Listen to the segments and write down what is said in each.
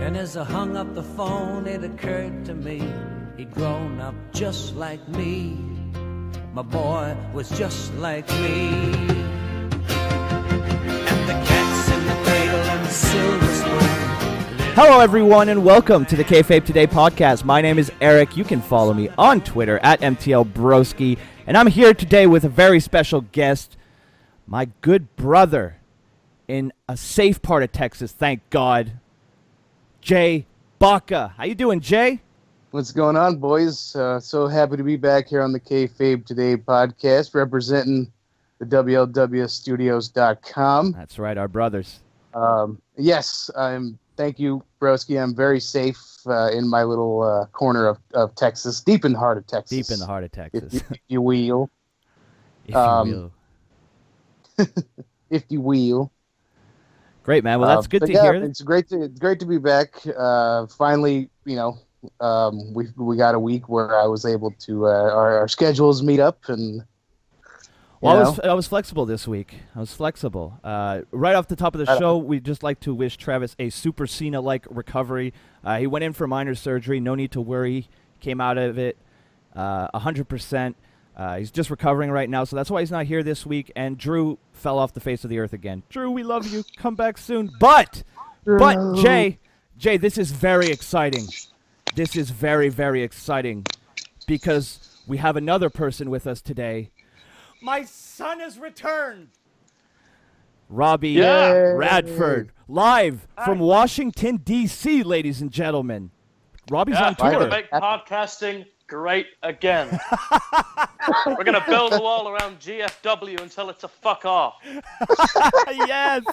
And as I hung up the phone, it occurred to me he'd grown up just like me. My boy was just like me. And the cat's in the cradle and the silver spoon. Hello everyone and welcome to the Kayfabe Today podcast. My name is Eric. You can follow me on Twitter at MTLBroski. And I'm here today with a very special guest, my good brother in a safe part of Texas, thank God, Jay Baca. How you doing, Jay? What's going on, boys? So happy to be back here on the Kayfabe Today podcast, representing the WLWstudios.com. That's right, our brothers. Yes, thank you, Broski. I'm very safe in my little corner of Texas, deep in the heart of Texas. Deep in the heart of Texas. If you will. If you will. If you will. Great, man. Well, that's good to hear. It's great to be back. Finally, you know, we got a week where I was able to our schedules meet up, and well, I was flexible this week. I was flexible. Right off the top of the show, we'd just like to wish Travis a Super Cena-like recovery. He went in for minor surgery. No need to worry. Came out of it 100%. He's just recovering right now, so that's why he's not here this week. And Drew fell off the face of the earth again. Drew, we love you. Come back soon. But Jay, this is very exciting. This is very, very exciting because we have another person with us today. My son has returned. Robbie Radford, live from Washington, D.C., ladies and gentlemen. Robbie's on tour. We're going to make podcasting great again. We're going to build a wall around GFW and tell it to fuck off. Yes.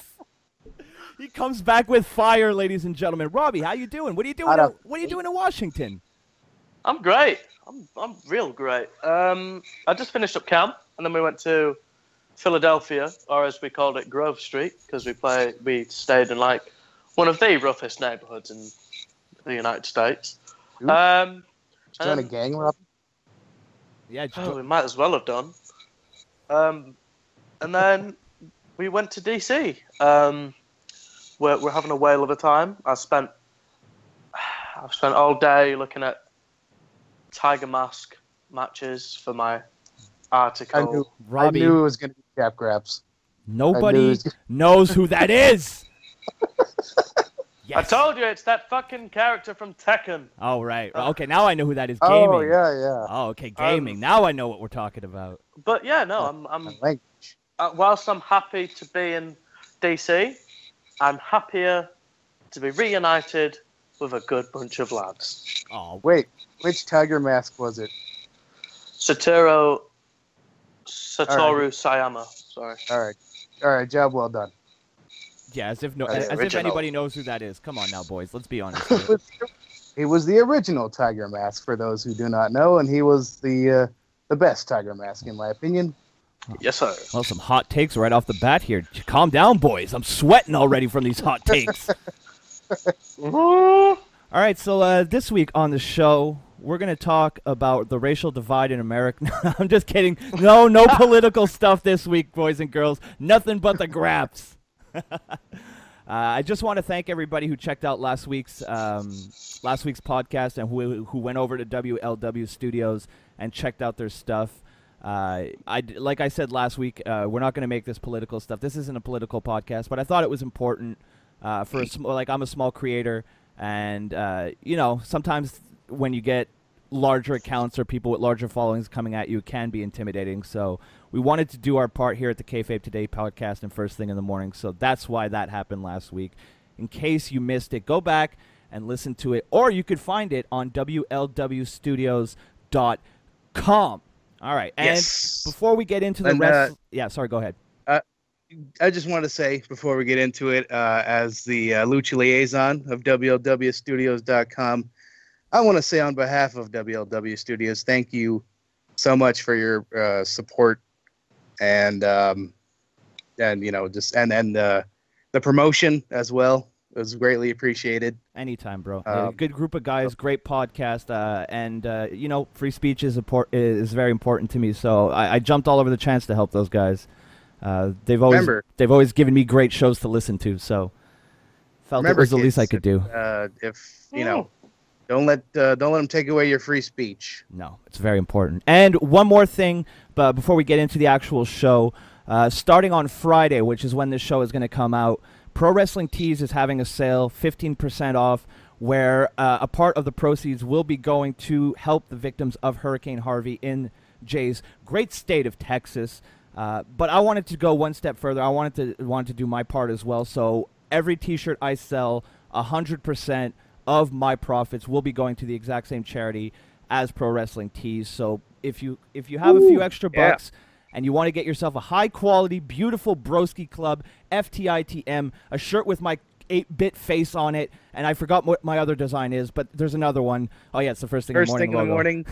He comes back with fire, ladies and gentlemen. Robbie, how you doing? What are you doing? What are you doing in Washington? I'm great. I'm real great. I just finished up camp, and then we went to Philadelphia, or as we called it, Grove Street, because we stayed in like one of the roughest neighborhoods in the United States. Join a gang, Rob? Yeah, we might as well have done. And then we went to DC. We're having a whale of a time. I've spent all day looking at Tiger Mask matches for my article. I knew it was going to be Cap Graps. Nobody knows who that is. Yes. I told you, it's that fucking character from Tekken. Oh, right. Okay, now I know who that is. Gaming. Oh, yeah. Oh, okay, gaming. Now I know what we're talking about. But yeah, no, whilst I'm happy to be in DC, I'm happier to be reunited with a good bunch of lads. Oh, wait, which Tiger Mask was it? Satoru Sayama. Sorry. All right, job well done. Yeah, as if anybody knows who that is. Come on now, boys. Let's be honest. He was the original Tiger Mask, for those who do not know, and he was the best Tiger Mask, in my opinion. Yes, sir. Well, some hot takes right off the bat here. Calm down, boys. I'm sweating already from these hot takes. All right, so this week on the show, we're going to talk about the racial divide in America. I'm just kidding. No political stuff this week, boys and girls. Nothing but the graps. I just want to thank everybody who checked out last week's podcast and who went over to WLW Studios and checked out their stuff. Like I said last week, we're not going to make this political stuff. This isn't a political podcast, but I thought it was important for I'm a small creator, and sometimes when you get larger accounts or people with larger followings coming at you, it can be intimidating. So we wanted to do our part here at the Kayfabe Today podcast and first thing in the morning. So that's why that happened last week. In case you missed it, go back and listen to it, or you could find it on WLWstudios.com. All right. And before we get into the rest, sorry, go ahead. I just want to say before we get into it, as the Lucha liaison of WLWstudios.com, I want to say on behalf of WLW Studios, thank you so much for your support and the promotion as well. It was greatly appreciated. Anytime, bro. Good group of guys, great podcast, and free speech is very important to me. So I jumped all over the chance to help those guys. They've always given me great shows to listen to. So Felt remember, it was the least I kids, could do. If you know, don't let them take away your free speech. No, it's very important. And one more thing, but before we get into the actual show, starting on Friday, which is when this show is going to come out, Pro Wrestling Tees is having a sale, 15% off, where a part of the proceeds will be going to help the victims of Hurricane Harvey in Jay's great state of Texas. But I wanted to go one step further. I wanted to do my part as well. So every T-shirt I sell, 100% of my profits will be going to the exact same charity as Pro Wrestling Tees. So if you have a few extra bucks and you want to get yourself a high quality, beautiful Broski Club FTITM, a shirt with my 8-bit face on it, and I forgot what my other design is, but there's another one. Oh yeah, it's the first thing in the morning.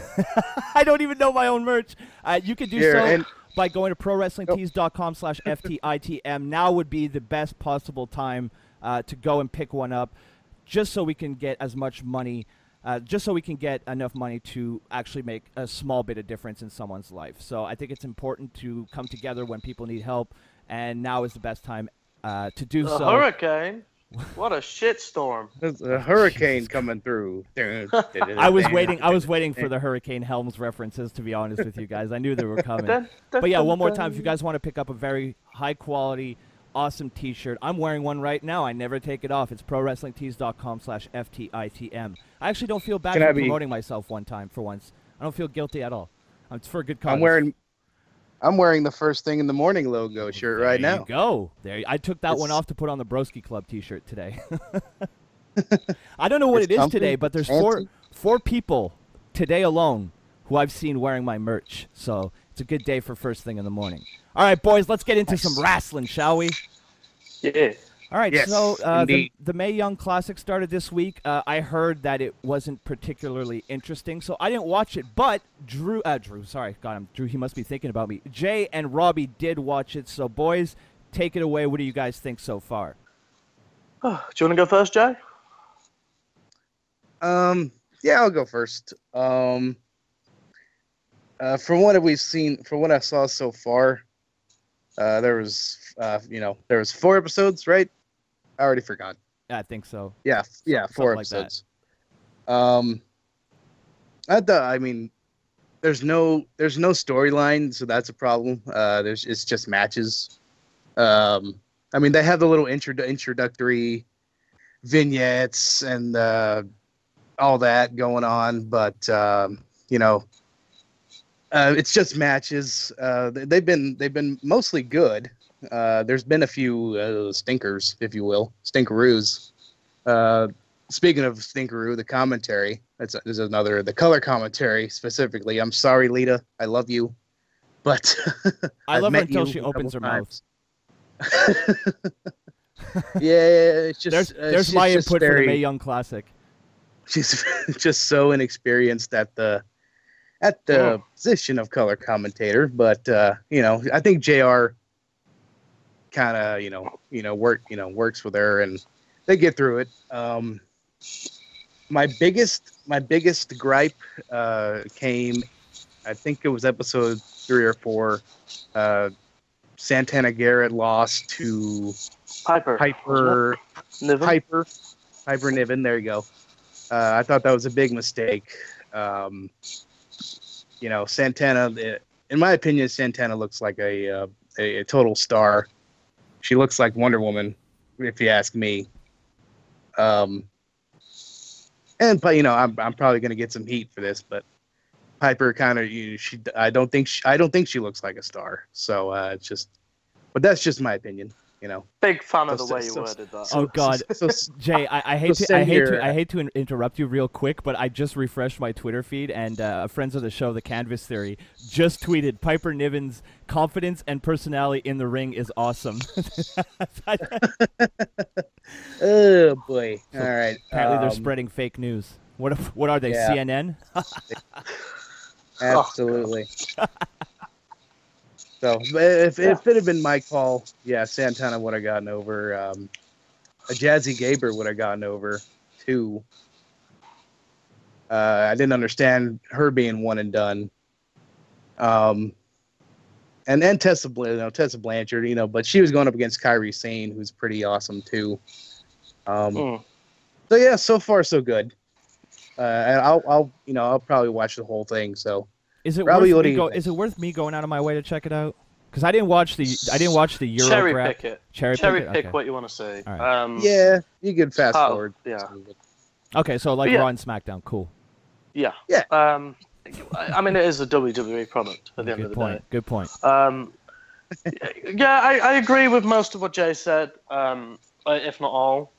I don't even know my own merch. You could do so by going to prowrestlingtees.com/FTITM. Now would be the best possible time to go and pick one up, just so we can get as much money, just so we can get enough money to actually make a small bit of difference in someone's life. So I think it's important to come together when people need help, and now is the best time to do so. A hurricane? What a shitstorm! There's a hurricane coming through. I was waiting for the Hurricane Helms references, to be honest with you guys. I knew they were coming. But yeah, one more time, if you guys want to pick up a very high quality, awesome T-shirt, I'm wearing one right now. I never take it off. It's prowrestlingtees.com/FTITM. I actually don't feel bad for promoting myself for once. I don't feel guilty at all. It's for a good cause. I'm wearing the First Thing in the Morning logo shirt right now. There you go. I took that one off to put on the Broski Club T-shirt today. I don't know what it is today, but there's four people today alone who I've seen wearing my merch. So it's a good day for First Thing in the Morning. All right, boys, let's get into some wrestling, shall we? Yeah. All right, yes, so the Mae Young Classic started this week. I heard that it wasn't particularly interesting, so I didn't watch it. But Drew, sorry, Drew, he must be thinking about me. Jay and Robbie did watch it, so boys, take it away. What do you guys think so far? Do you want to go first, Jay? Yeah, I'll go first. From what we've seen, from what I saw so far, there was 4 episodes, right? I already forgot. I think so. Yeah, 4 episodes. Like there's no storyline, so that's a problem. It's just matches. They have the little introductory vignettes and all that going on, but it's just matches. They've been mostly good. There's been a few stinkers, if you will, stinkeroos. Speaking of stinkeroo, the commentary. There's another, the color commentary specifically. I'm sorry, Lita, I love you, but I love her until she opens her mouth. Yeah, it's just there's my input for the Mae Young Classic. She's just so inexperienced at the position of color commentator, but I think JR kind of works with her and they get through it. My biggest gripe came, I think it was episode 3 or 4. Santana Garrett lost to Piper Niven. There you go. I thought that was a big mistake. Santana, in my opinion, Santana looks like a total star. She looks like Wonder Woman, if you ask me. I'm probably going to get some heat for this, but Piper kind of, I don't think she looks like a star. So but that's just my opinion. Big fan of the way you worded that. Oh God, Jay, I hate to interrupt you real quick, but I just refreshed my Twitter feed, and friends of the show, the Canvas Theory, just tweeted Piper Niven's confidence and personality in the ring is awesome. Oh boy! All right. Apparently, they're spreading fake news. What are they? Yeah. CNN? Absolutely. So if it had been my call, yeah, Santana would have gotten over. A Jazzy Gabor would have gotten over too. I didn't understand her being one and done. And then Tessa Blanchard, but she was going up against Kairi Sane, who's pretty awesome too. So yeah, so far so good. And I'll probably watch the whole thing. So is it Robbie, is it worth me going out of my way to check it out? Because I didn't watch the Euro. Cherry pick it. Cherry pick okay. what you want to see. Right. Yeah, you can fast forward. Yeah. Okay, so like Raw and SmackDown, cool. Yeah. Yeah. I mean, it is a WWE product at the end of the day. Good point. Yeah, I agree with most of what Jay said, if not all.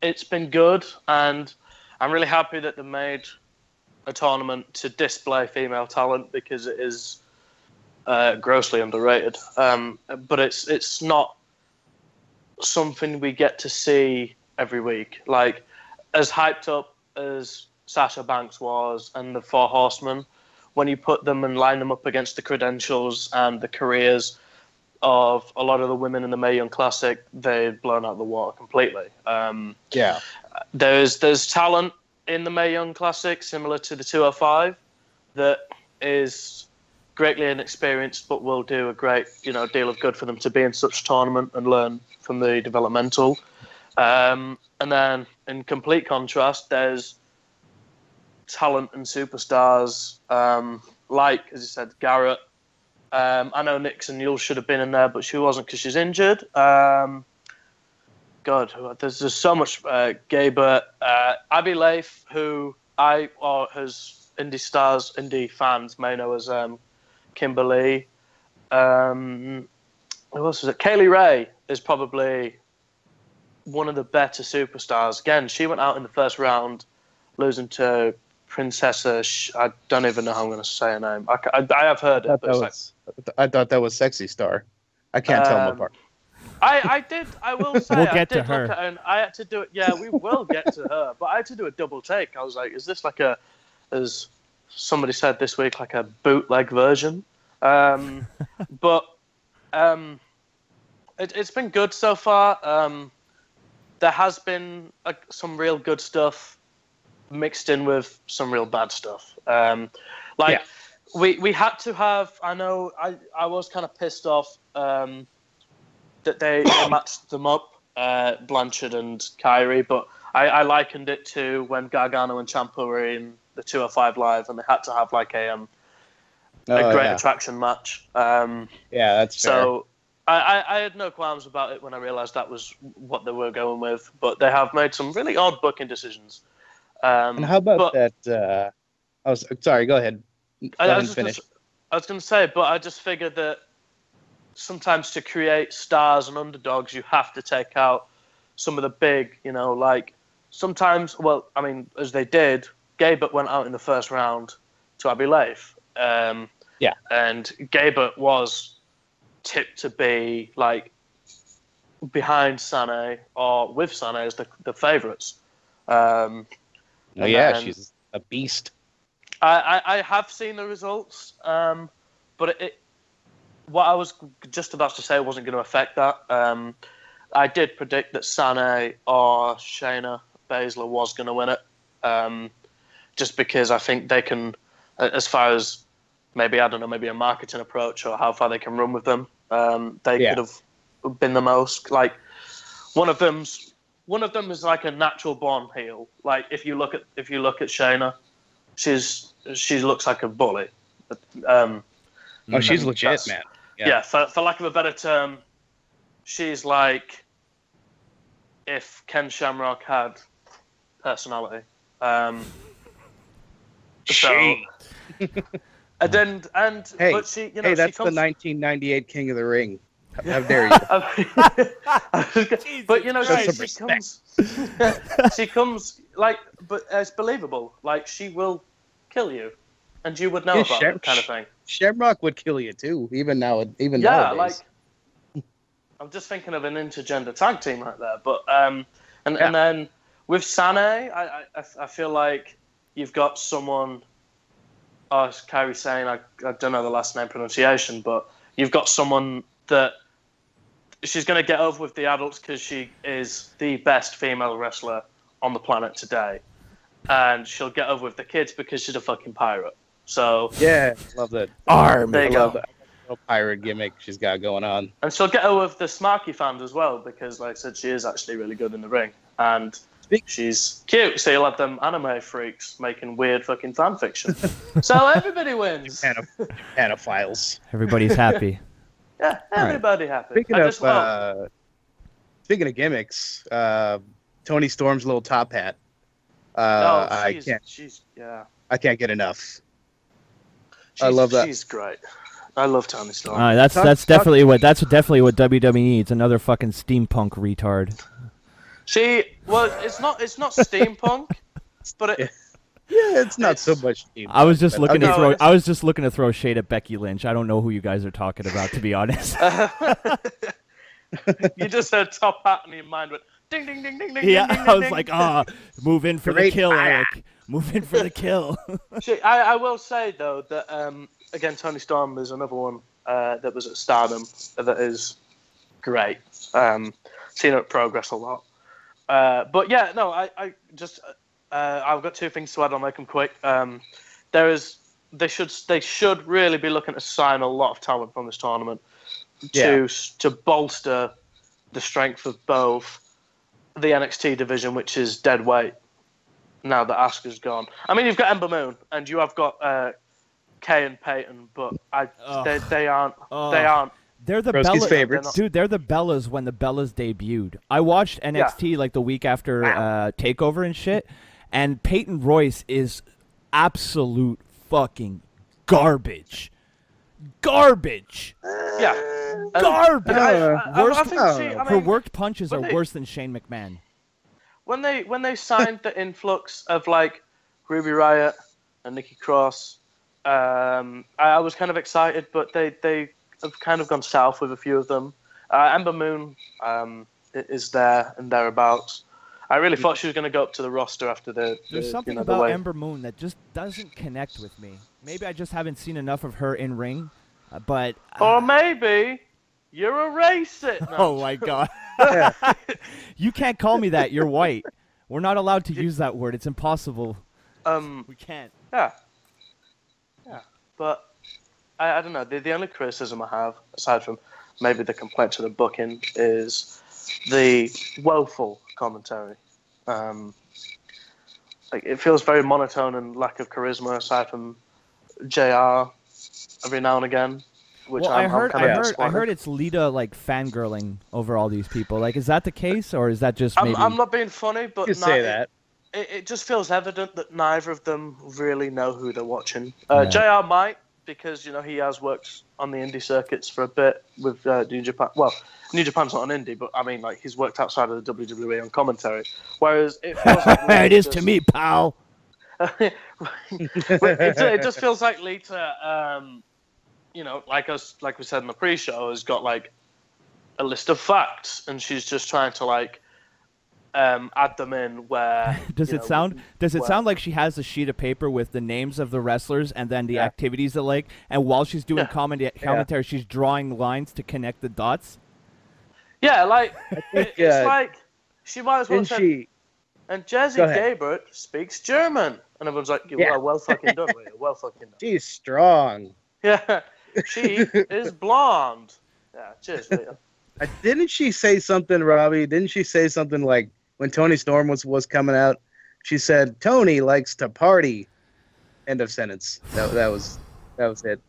It's been good, and I'm really happy that they made a tournament to display female talent because it is grossly underrated. But it's not something we get to see every week. Like, as hyped up as Sasha Banks was and the Four Horsemen, when you put them and line them up against the credentials and the careers of a lot of the women in the Mae Young Classic, they've blown out the water completely. There's talent in the Mae Young Classic similar to the 205 that is greatly inexperienced but will do a great deal of good for them to be in such a tournament and learn from the developmental. And then in complete contrast, there's talent and superstars like, as you said, Garrett. I know Nixon Yule should have been in there, but she wasn't because she's injured. God, there's just so much. Gabert, Abby Leif, who as indie fans may know as Kimberly. Who else was it? Kaylee Ray is probably one of the better superstars. Again, she went out in the first round, losing to Princessa. I don't even know how I'm going to say her name. I have heard it. I thought that was Sexy Star. I can't tell them apart. I did. I will say. We'll get I did to her. Look at her and I had to do it. Yeah, we will get to her. But I had to do a double take. I was like, is this like as somebody said this week, like a bootleg version? But it's been good so far. There has been some real good stuff mixed in with some real bad stuff. We had to have. I know. I was kind of pissed off that they matched them up, Blanchard and Kyrie, but I likened it to when Gargano and Ciampa were in the 205 Live, and they had to have like a great attraction match. That's fair. So I had no qualms about it when I realised that was what they were going with, but they have made some really odd booking decisions. And how about that? Sorry, go ahead. I was going to say, but I just figured that sometimes to create stars and underdogs, you have to take out some of the big, like sometimes, as they did, Gabert went out in the first round to Abby Leif. And Gabert was tipped to be like behind Sané or with Sané as the favourites. She's a beast. I have seen the results, but what I was just about to say wasn't going to affect that. I did predict that Sané or Shayna Baszler was going to win it, just because I think they can, as far as maybe a marketing approach or how far they can run with them, they could have been the most. Like one of them is like a natural born heel. Like if you look at Shayna, she looks like a bully. She's legit, man. Yeah, for lack of a better term, she's like if Ken Shamrock had personality. But she, that's the 1998 King of the Ring. How dare you? But she comes like, but it's believable. Like she will kill you, and you would know about that kind of thing. Shamrock would kill you too, even nowadays. Like I'm just thinking of an intergender tag team right there. But and then with Sané, I feel like you've got someone. Oh, as Kyrie's saying, I don't know the last name pronunciation, but you've got someone that she's going to get over with the adults because she is the best female wrestler on the planet today. And she'll get over with the kids because she's a fucking pirate. So yeah, love that. There you go. That little pirate gimmick she's got going on. And she'll get over with the Smarky fans as well because, like I said, she is actually really good in the ring. and she's cute, so you'll have them anime freaks making weird fucking fan fiction. So everybody wins. Anaphiles. Everybody's happy. Yeah, everybody happy. Speaking of gimmicks, Tony Storm's little top hat. I can't get enough. I love that. She's great. I love Tony Storm. That's definitely what WWE needs. Another fucking steampunk retard. It's not steampunk, but it's not so much steampunk. I was just looking to throw shade at Becky Lynch. I don't know who you guys are talking about, to be honest. You just heard top hat and your mind went ding ding ding ding ding. Yeah, ding, I was ding, like, ding. Move in for the kill, Eric. Move in for the kill. I will say though that again, Tony Storm is another one that was at Stardom that is great. Seen her progress a lot. But yeah, no, I've got two things to add. I'll make them quick. They should really be looking to sign a lot of talent from this tournament to bolster the strength of both the NXT division, which is dead weight now that Asuka's gone. I mean, you've got Ember Moon and you have got Kay and Peyton, but they aren't. They're the Bellas favorites. Dude, they're the Bellas when the Bellas debuted. I watched NXT like the week after TakeOver and shit, and Peyton Royce is absolute fucking garbage. Garbage. Garbage. Her worked punches are worse than Shane McMahon. When they signed the influx of like Ruby Riott and Nikki Cross, I was kind of excited, but they have kind of gone south with a few of them. Ember Moon is there and thereabouts. I really thought she was going to go up to the roster after There's something about Ember Moon that just doesn't connect with me. Maybe I just haven't seen enough of her in ring, but or maybe you're a racist. No. Oh my god! You can't call me that. You're white. We're not allowed to use that word. It's impossible. We can't. Yeah. But I don't know. The only criticism I have, aside from maybe the complaint to the booking, is the woeful commentary. Like it feels very monotone and lack of charisma, aside from JR every now and again. Which I heard it's Lita like fangirling over all these people. Like, is that the case, or is that just maybe? I'm not being funny, but you say that. It just feels evident that neither of them really know who they're watching. JR might, because he has worked on the indie circuits for a bit with New Japan. Well, New Japan's not an indie, but I mean, like, he's worked outside of the WWE on commentary. Whereas it feels like it is to me, pal. It just feels like Lita, like we said in the pre-show, has got like a list of facts, and she's just trying to like add them in where. Does it sound like she has a sheet of paper with the names of the wrestlers and then the activities they like, and while she's doing commentary, she's drawing lines to connect the dots? Yeah, like it's like she might as well say. And Jesse Gabert speaks German, and everyone's like, "Well fucking done, Leah. Well fucking done." She's strong. Yeah, she is blonde. Yeah, cheers, Leah. Didn't she say something, Robbie? Didn't she say something like when Tony Storm was coming out? She said, "Tony likes to party." End of sentence. That was it.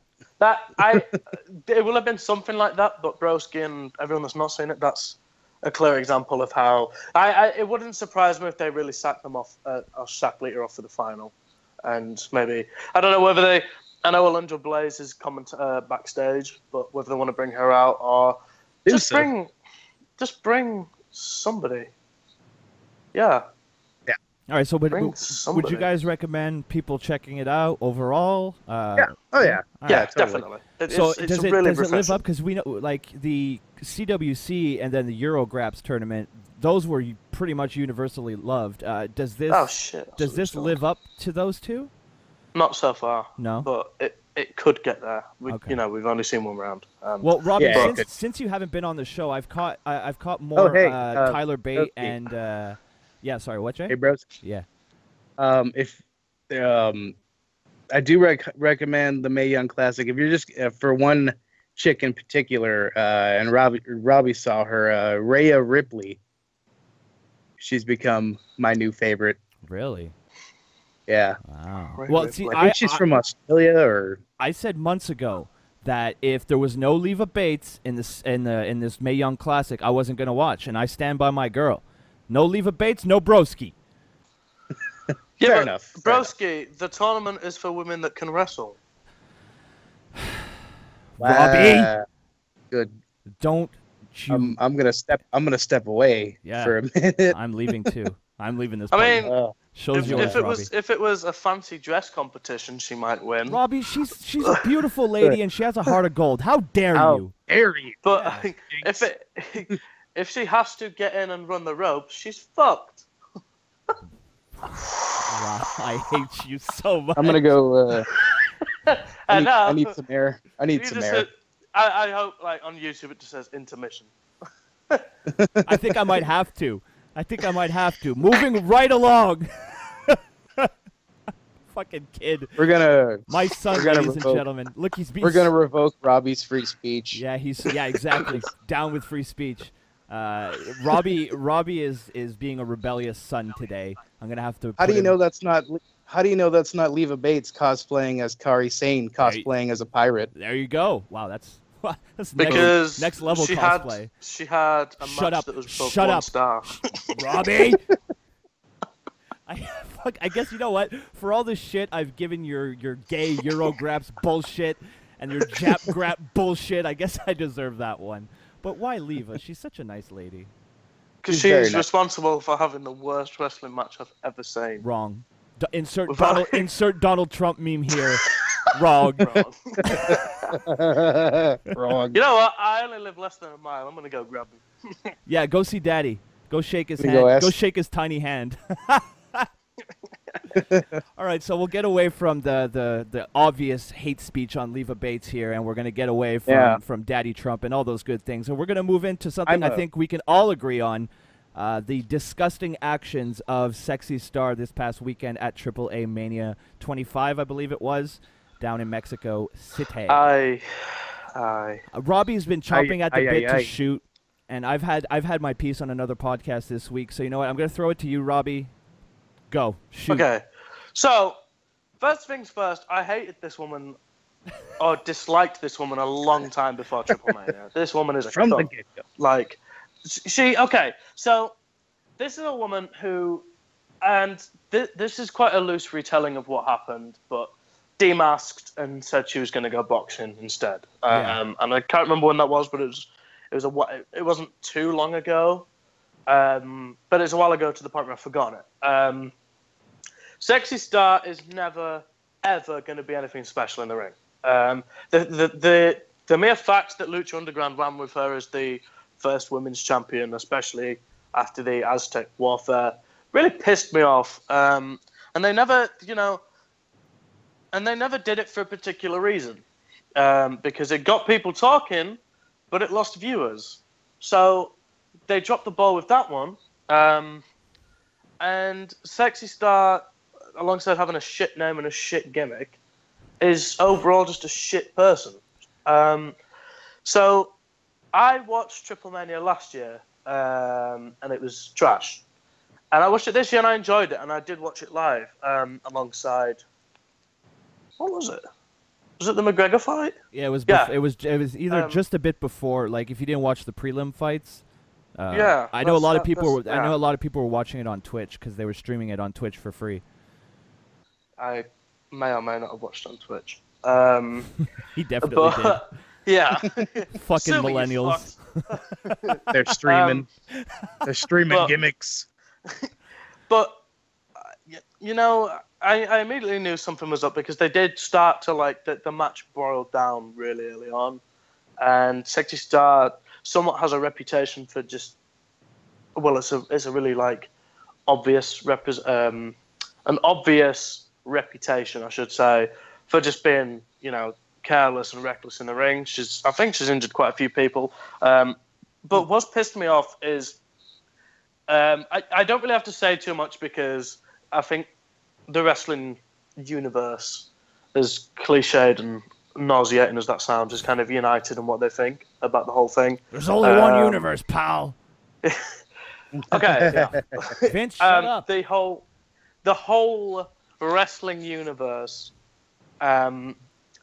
It will have been something like that, but Broski and everyone that's not seen it, that's a clear example of how. It wouldn't surprise me if they really sacked them off, or sacked Lita off for the final, and maybe I don't know whether they. I know Alundra Blaze is backstage, but whether they want to bring her out or just bring somebody. Yeah. Yeah. All right. So, would you guys recommend people checking it out overall? Yeah. Oh yeah. Yeah, totally. Definitely. Does it live up? Because we know, like the CWC and then the Eurograps tournament, those were pretty much universally loved. Does this live up to those two? Not so far. No. But it could get there. We've only seen one round. Well, Robbie, since you haven't been on the show, I've caught more Tyler Bate and sorry, what, Jay? Hey, bros. Yeah. I do recommend the Mae Young Classic. If you're just for one chick in particular, and Robbie saw her, Rhea Ripley. she's become my new favorite. Really? Yeah. Wow. Well, see, I think she's from Australia, or I said months ago that if there was no Leva Bates in this Mae Young Classic, I wasn't gonna watch, and I stand by my girl. No Leva Bates, no Broski. Yeah, fair enough. Broski, the tournament is for women that can wrestle. Robbie, good. don't you? I'm gonna step away for a minute. I'm leaving too. I'm leaving this. I party. mean, Shows if it was a fancy dress competition, she might win. Robbie, she's a beautiful lady and she has a heart of gold. How dare you? Dare you? But if she has to get in and run the ropes, she's fucked. Wow, I hate you so much. I'm gonna go. I need some air. I need some air. I hope, like, on YouTube it just says intermission. I think I might have to. Moving right along. Fucking kid. My son, ladies and gentlemen. Look, we're gonna revoke Robbie's free speech. Yeah, exactly. Down with free speech. Robbie is being a rebellious son today. I'm gonna have to. How do you know that's not Leva Bates cosplaying as Kari Sane, cosplaying as a pirate? There you go. Wow, that's because next level cosplay. She had a match that was both one star. Robbie. I guess you know what? For all the shit I've given your gay Eurograps bullshit and your Jap grap bullshit, I guess I deserve that one. But why Leva? She's such a nice lady. Because she's responsible for having the worst wrestling match I've ever seen. Wrong. Insert Donald Trump meme here. Wrong. Wrong. You know what? I only live less than a mile. I'm gonna go grab him. Yeah, go see Daddy. Go shake his hand. Go shake his tiny hand. All right, so we'll get away from the obvious hate speech on Leva Bates here, and we're going to get away from Daddy Trump and all those good things. And we're going to move into something I think we can all agree on, the disgusting actions of Sexy Star this past weekend at AAA Mania 25, I believe it was, down in Mexico City. Robbie's been chomping at the bit to shoot, and I've had my piece on another podcast this week, so you know what? I'm going to throw it to you, Robbie. Go. Shoot. Okay. So, first things first, I hated this woman, or disliked this woman a long time before Triple Mania. This woman is from the get-go. Like, okay, so this is a woman who, and this is quite a loose retelling of what happened, but demasked and said she was going to go boxing instead. And I can't remember when that was, but it wasn't too long ago. But it's a while ago to the point where I've forgotten it. Sexy Star is never, ever going to be anything special in the ring. The mere fact that Lucha Underground ran with her as the first women's champion, especially after the Aztec warfare, really pissed me off. And they never, did it for a particular reason. Because it got people talking, but it lost viewers. So they dropped the ball with that one. And Sexy Star, alongside having a shit name and a shit gimmick, is overall just a shit person. So I watched Triple Mania last year, and it was trash. And I watched it this year and I enjoyed it, and I did watch it live alongside. What was it? Was it the McGregor fight? Yeah, it was. It was either just a bit before, like if you didn't watch the prelim fights. I know a lot of people. I know a lot of people were watching it on Twitch because they were streaming it on Twitch for free. I may or may not have watched on Twitch. He definitely did. Yeah. Fucking millennials. They're streaming. They're streaming gimmicks. But I immediately knew something was up because they did start to the match boiled down really early on, and Sexy Star somewhat has a reputation for just, it's a really obvious an obvious reputation, I should say, for just being careless and reckless in the ring. I think she's injured quite a few people. But what's pissed me off is I don't really have to say too much because I think the wrestling universe, as cliched and nauseating as that sounds, is kind of united in what they think about the whole thing. There's only one universe, pal. Okay. Yeah. Vince, shut up. The whole wrestling universe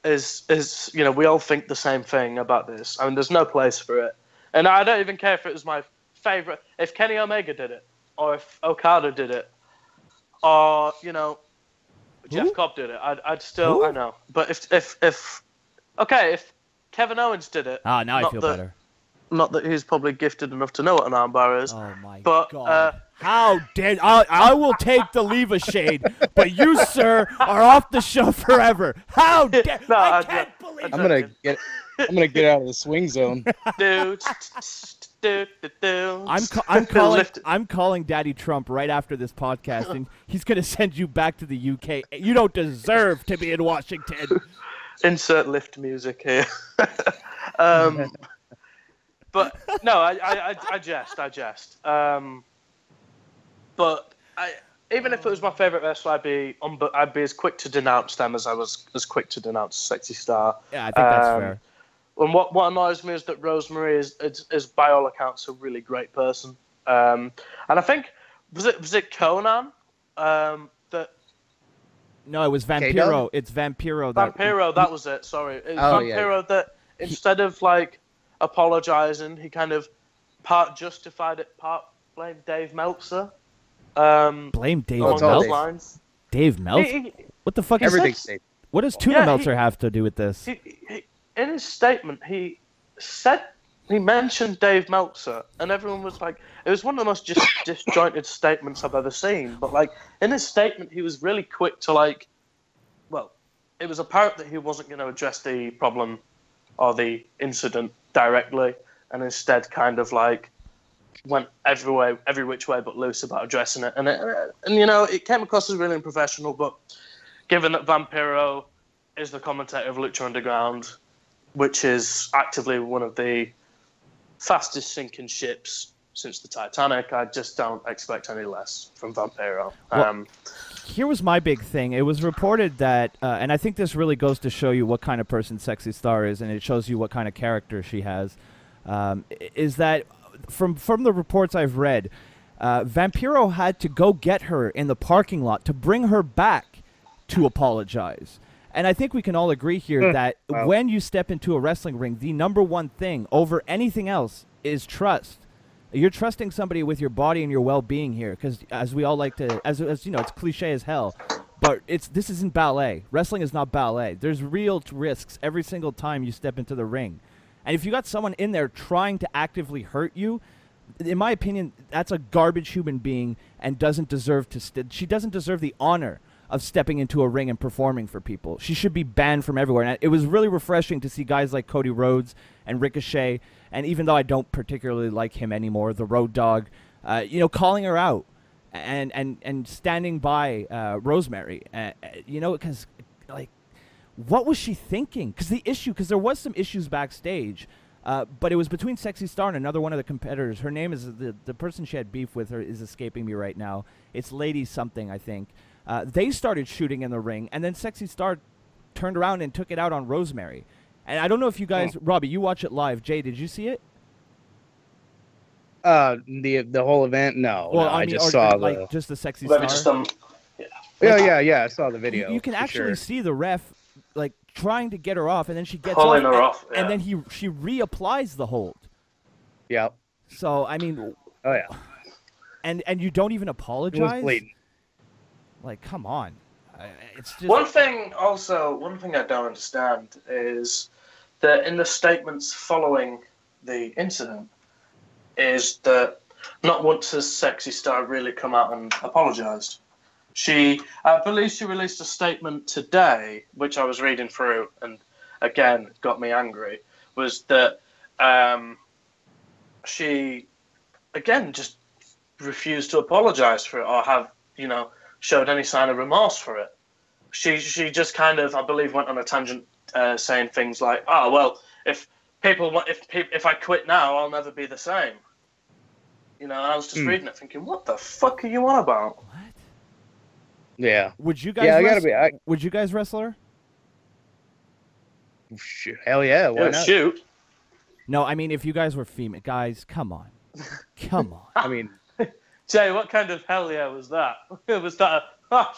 is we all think the same thing about this. I mean, there's no place for it, and I don't even care if it was my favorite. If Kenny Omega did it, or if Okada did it, or Jeff Cobb did it, I'd still. Who? I know, but if Kevin Owens did it. Ah, now I feel better. Not that he's probably gifted enough to know what an armbar is. Oh my but, God! How dare I will take the leave a shade, but you, sir, are off the show forever. How dare I can't believe I'm gonna get out of the swing zone. I'm calling Daddy Trump right after this podcast, and he's gonna send you back to the UK. You don't deserve to be in Washington. Insert lift music here. But no, I jest. But even if it was my favorite wrestler, I'd be as quick to denounce them as I was as quick to denounce Sexy Star. Yeah, I think that's fair. And what annoys me is that Rosemary is by all accounts a really great person. And I think was it Conan that. No, it was Vampiro. K-Dog? It's Vampiro. Vampiro, that was it. Sorry, it's Vampiro that instead of apologizing, he kind of part justified it, part blamed Dave Meltzer. Blame Dave Meltzer. Dave Meltzer? What the fuck? Everything's Dave. What does Tuna Meltzer have to do with this? He, in his statement, he mentioned Dave Meltzer, and everyone was like, it was one of the most disjointed statements I've ever seen. But in his statement, he was really quick to it was apparent that he wasn't going to address the problem or the incident directly, and instead kind of went every which way but loose about addressing it. And it came across as really unprofessional. But given that Vampiro is the commentator of Lucha Underground, which is actively one of the fastest sinking ships since the Titanic, I just don't expect any less from Vampiro. Here was my big thing. It was reported that, and I think this really goes to show you what kind of person Sexy Star is, and it shows you what kind of character she has, is that from the reports I've read, Vampiro had to go get her in the parking lot to bring her back to apologize. And I think we can all agree here that when you step into a wrestling ring, the number one thing over anything else is trust. You're trusting somebody with your body and your well-being here, because as we all like to, as you know, it's cliche as hell, but this isn't ballet. Wrestling is not ballet. There's real risks every single time you step into the ring. And if you got someone in there trying to actively hurt you, in my opinion, that's a garbage human being and doesn't deserve to she doesn't deserve the honor of stepping into a ring and performing for people. She should be banned from everywhere. And it was really refreshing to see guys like Cody Rhodes and Ricochet, and even though I don't particularly like him anymore, the Road Dogg, calling her out and standing by Rosemary, because what was she thinking? Because there was some issues backstage, but it was between Sexy Star and another one of the competitors. Her name is the person she had beef with her is escaping me right now. It's Lady something, I think. They started shooting in the ring, and then Sexy Star turned around and took it out on Rosemary. And I don't know if you guys, Robbie, you watch it live. Jay, did you see it? The whole event? No. Well, no, I just saw just the Sexy Star. Yeah, I saw the video. You can actually see the ref trying to get her off, and then she gets pulling her off, and then she reapplies the hold. Yeah. So I mean. Oh yeah. And you don't even apologize. It was blatant. Come on. It's just one thing I don't understand is that in the statements following the incident is that not once has Sexy Star really come out and apologized. I believe she released a statement today, which I was reading through, and again got me angry, was that she again just refused to apologize for it or have showed any sign of remorse for it. She just kind of, I believe, went on a tangent saying things like, "Oh well, if I quit now, I'll never be the same." And I was just reading it, thinking, "What the fuck are you on about?" What? Yeah. Would you guys? Would you guys wrestle her? Hell yeah! Why not? Shoot. No, I mean if you guys were female guys, come on, come on. I mean, Jay, what kind of hell yeah was that? Was that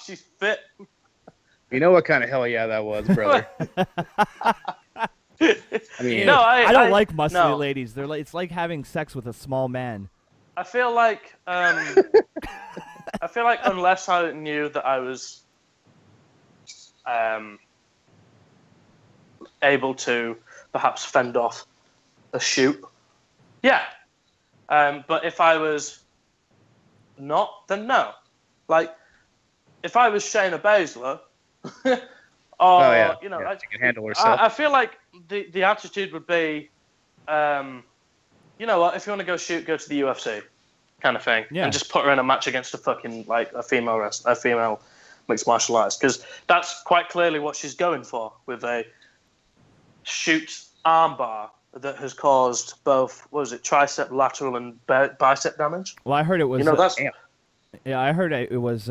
she's fit? You know what kind of hell yeah that was, brother. I mean, No, I don't like muscly ladies. They're like, it's like having sex with a small man. I feel like unless I knew that I was able to perhaps fend off a shoot, yeah. But if I was not, then no. Like, if I was Shayna Baszler, you know, she can handle herself. I feel like the attitude would be, you know what, if you want to go shoot, go to the UFC, kind of thing, and just put her in a match against a fucking a female mixed martial artist, because that's quite clearly what she's going for with a shoot armbar that has caused both, what was it, tricep lateral and bicep damage. Well, I heard it was. You know, that's I heard it was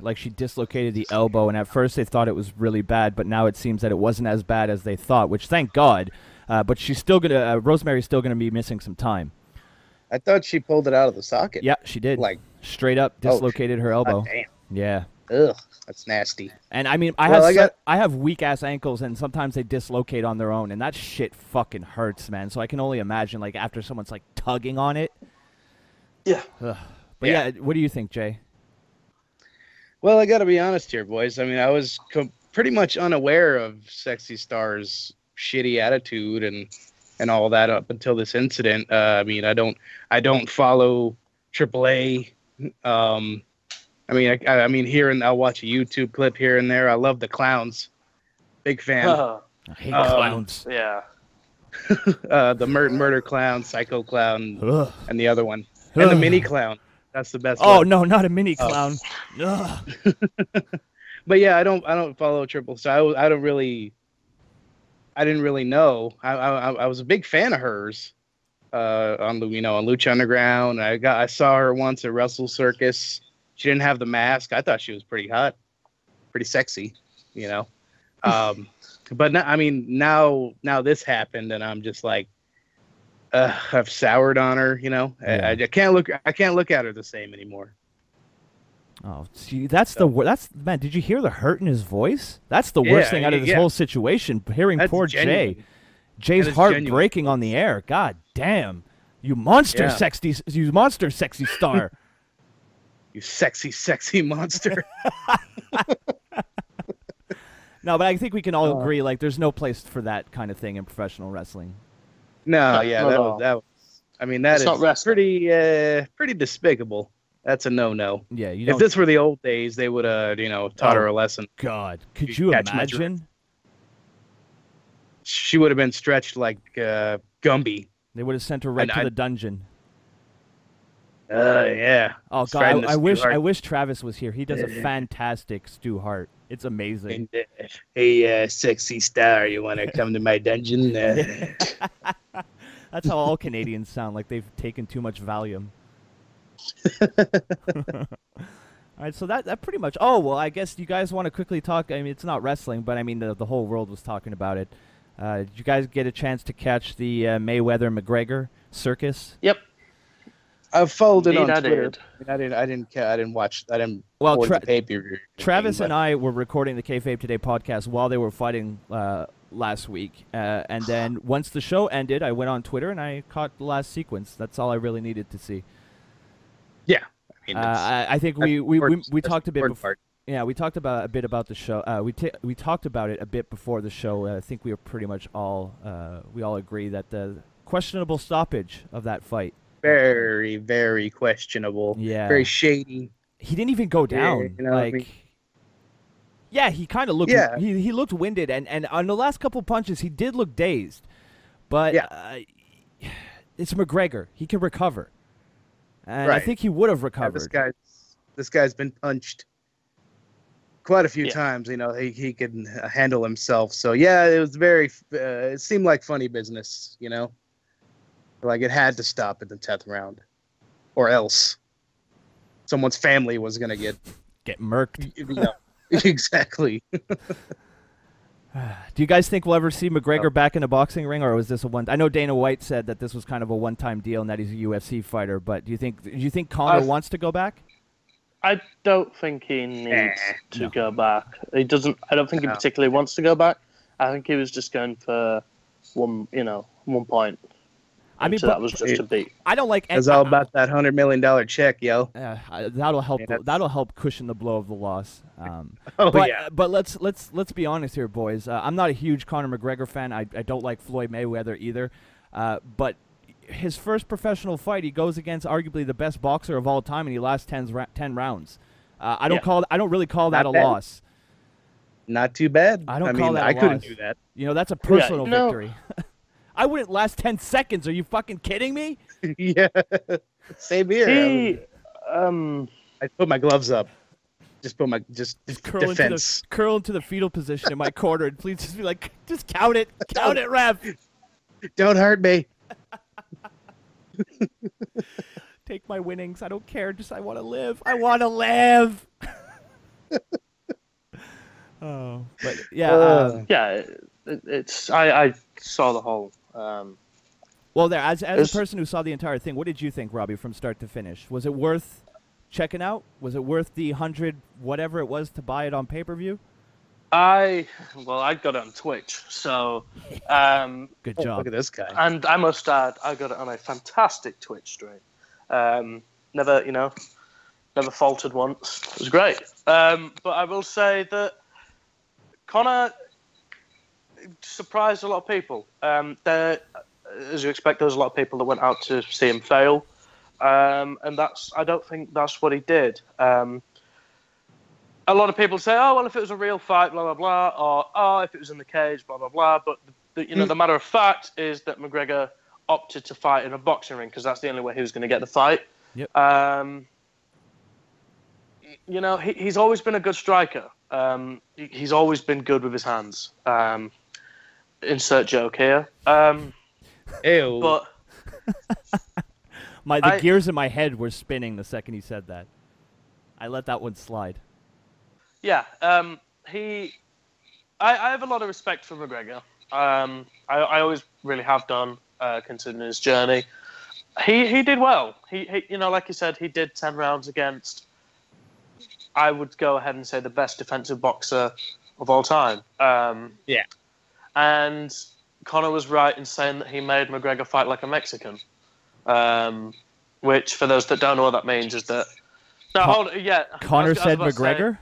like she dislocated the elbow, and at first they thought it was really bad, but now it seems that it wasn't as bad as they thought, which thank God. But she's still gonna. Rosemary's still gonna be missing some time. I thought she pulled it out of the socket. Yeah, she did. Like straight up dislocated her elbow. Damn. Yeah. Ugh, that's nasty. And I mean, I have weak ass ankles, and sometimes they dislocate on their own, and that shit fucking hurts, man. So I can only imagine, like, after someone's like tugging on it. Yeah. Ugh. But yeah, what do you think, Jay? Well, I got to be honest here, boys. I mean, I was pretty much unaware of Sexy Star's shitty attitude and all that up until this incident. I mean, I don't follow AAA. I mean, I'll watch a YouTube clip here and there. I love the clowns. Big fan. I hate clowns. Yeah. The murder clown, psycho clown, and the other one, and the mini clown. That's the best. Oh one. No, not a mini clown. But yeah, I don't follow Triple. So I didn't really know. I was a big fan of hers on Lucha Underground. I saw her once at Wrestle Circus. She didn't have the mask. I thought she was pretty hot, pretty sexy, you know. But now this happened, and I'm just like, I've soured on her, you know. Yeah. I can't look at her the same anymore. Oh, see, that's man. Did you hear the hurt in his voice? That's the worst thing out of this whole situation. Hearing poor genuine. Jay's heart genuine. Breaking on the air. God damn, you monster, sexy star. You sexy monster. No, but I think we can all agree, like, there's no place for that kind of thing in professional wrestling. No, yeah, that was. I mean, that is pretty despicable. That's a no-no. Yeah, if this were the old days, they would have, taught her a lesson. God, could you imagine? She would have been stretched like Gumby. They would have sent her right to the dungeon. Yeah. Oh God, I wish Travis was here. He does a fantastic Stu Hart. It's amazing. Hey, sexy star, you want to come to my dungeon? That's how all Canadians sound, like they've taken too much Valium. All right, so that pretty much. Oh well, I guess you guys want to quickly talk. I mean, it's not wrestling, but I mean the whole world was talking about it. Did you guys get a chance to catch the Mayweather McGregor circus? Yep. I've followed it on Twitter. I didn't watch. I didn't. Well, the pay-per-view. Travis and I were recording the Kayfabe Today podcast while they were fighting last week, and then once the show ended, I went on Twitter and I caught the last sequence. That's all I really needed to see. Yeah, I think we talked a bit before. Yeah, we talked a bit about the show. We talked about it a bit before the show. I think we were pretty much all agree that the questionable stoppage of that fight. Very, very questionable. Yeah. Very shady. He didn't even go down. Yeah, he kind of looked. Yeah. He looked winded, and on the last couple punches, he did look dazed. But it's McGregor. He can recover, and I think he would have recovered. Yeah, this guy's been punched quite a few times. He can handle himself. So yeah, it was very. It seemed like funny business. Like it had to stop at the 10th round, or else someone's family was gonna get murked. Exactly. Do you guys think we'll ever see McGregor back in a boxing ring, or was this a one? I know Dana White said that this was kind of a one-time deal and that he's a UFC fighter, but do you think Conor wants to go back? I don't think he needs to go back. He doesn't. I don't think he particularly wants to go back. I think he was just going for one point. I mean, so that was just a beat. I don't like. It's all about that $100 million check, yo. That'll help. That'll help cushion the blow of the loss. But let's be honest here, boys. I'm not a huge Conor McGregor fan. I don't like Floyd Mayweather either. But his first professional fight, he goes against arguably the best boxer of all time, and he lasts 10 rounds. I don't really call that a loss. Not too bad. I don't call that a loss. I couldn't do that. That's a personal victory. I wouldn't last 10 seconds. Are you fucking kidding me? Yeah. Same here. I put my gloves up. Just curl into the fetal position in my corner, and please just be like, just count it, ref. Don't hurt me. Take my winnings. I don't care. I want to live. I want to live. Oh, but yeah, It's I saw the whole. Well, as a person who saw the entire thing, what did you think, Robbie, from start to finish? Was it worth checking out? Was it worth the 100 whatever it was to buy it on pay-per-view? I got it on Twitch, so good job. Look at this guy. And I must add, I got it on a fantastic Twitch stream. Never faltered once. It was great. But I will say that Conor surprised a lot of people. As you expect, there was a lot of people that went out to see him fail, and I don't think that's what he did. A lot of people say, "Oh, well, if it was a real fight, blah blah blah," or "Oh, if it was in the cage, blah blah blah." But the matter of fact is that McGregor opted to fight in a boxing ring because that's the only way he was going to get the fight. Yep. He's always been a good striker. He's always been good with his hands. Insert joke here. Ew. But the gears in my head were spinning the second he said that. I let that one slide. Yeah. I have a lot of respect for McGregor. I always really have done, considering his journey. He did well. He like you said, he did 10 rounds against, I would go ahead and say, the best defensive boxer of all time. Yeah. And Conor was right in saying that he made McGregor fight like a Mexican. Which, for those that don't know what that means, is that... Conor said McGregor?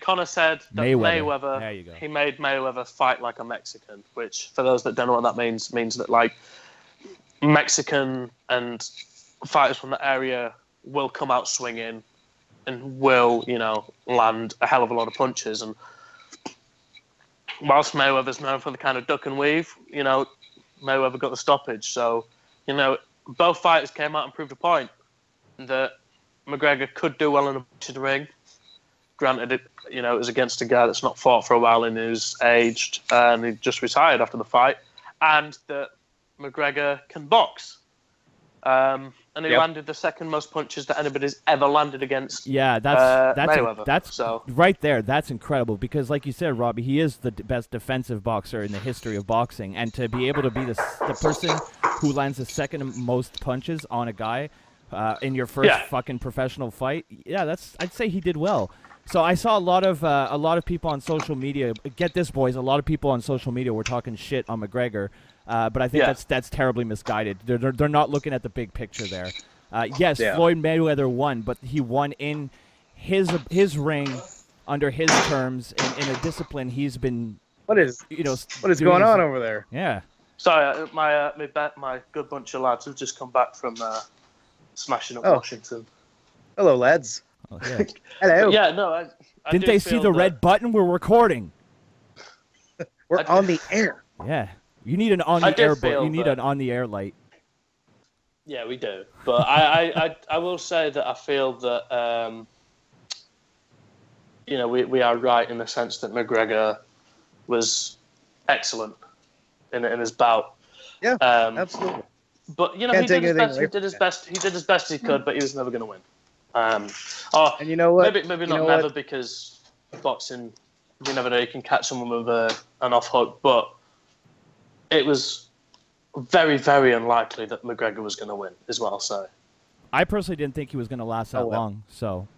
Conor said that Mayweather there you go. He made Mayweather fight like a Mexican, which, for those that don't know what that means that, like, Mexican and fighters from the area will come out swinging and will, land a hell of a lot of punches. And whilst Mayweather's known for the kind of duck and weave, Mayweather got the stoppage. So, both fighters came out and proved a point that McGregor could do well in a boxing ring. Granted, it was against a guy that's not fought for a while and who's aged and he just retired after the fight, and that McGregor can box. And he landed the second most punches that anybody's ever landed against. Yeah, that's Mayweather. That's right there. That's incredible because, like you said, Robbie, he is the best defensive boxer in the history of boxing, and to be able to be the person who lands the second most punches on a guy in your first fucking professional fight, I'd say he did well. So I saw a lot of people on social media. Get this, boys! A lot of people on social media were talking shit on McGregor. But I think that's terribly misguided. They're not looking at the big picture there. Floyd Mayweather won, but he won in his ring under his terms in a discipline he's been. What is going on over there? Yeah. Sorry, my good bunch of lads have just come back from smashing up Washington. Hello, lads. Oh, yeah. Hello. Yeah, no. I Didn't they see the red button? We're recording. We're on the air. Yeah. You need an on-the-air You need an on-the-air light. Yeah, we do. But I will say that I feel that we are right in the sense that McGregor was excellent in his bout. Yeah, absolutely. But he did his best. He did his best. He did as best he could, but he was never going to win. And you know what? Maybe not never, because boxing you never know, you can catch someone with an off hook, but it was very, very unlikely that McGregor was going to win as well. So I personally didn't think he was going to last that long. So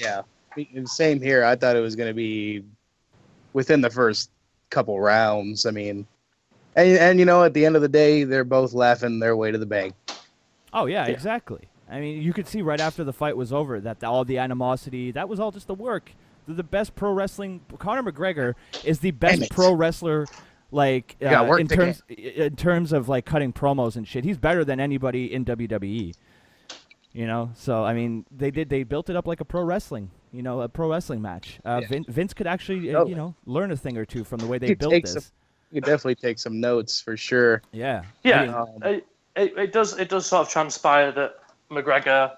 yeah, same here. I thought it was going to be within the first couple rounds. I mean, and you know, at the end of the day, they're both laughing their way to the bank. Oh yeah, exactly. I mean, you could see right after the fight was over that all the animosity, that was all just the work. They're the best pro wrestling. Conor McGregor is the best pro wrestler, like in terms of like cutting promos and shit. He's better than anybody in WWE. You know, so I mean, they built it up like a pro wrestling, you know, a pro wrestling match. Vince could actually, you know, learn a thing or two from the way they built this. You could definitely take some notes for sure. Yeah. Yeah. It does sort of transpire that McGregor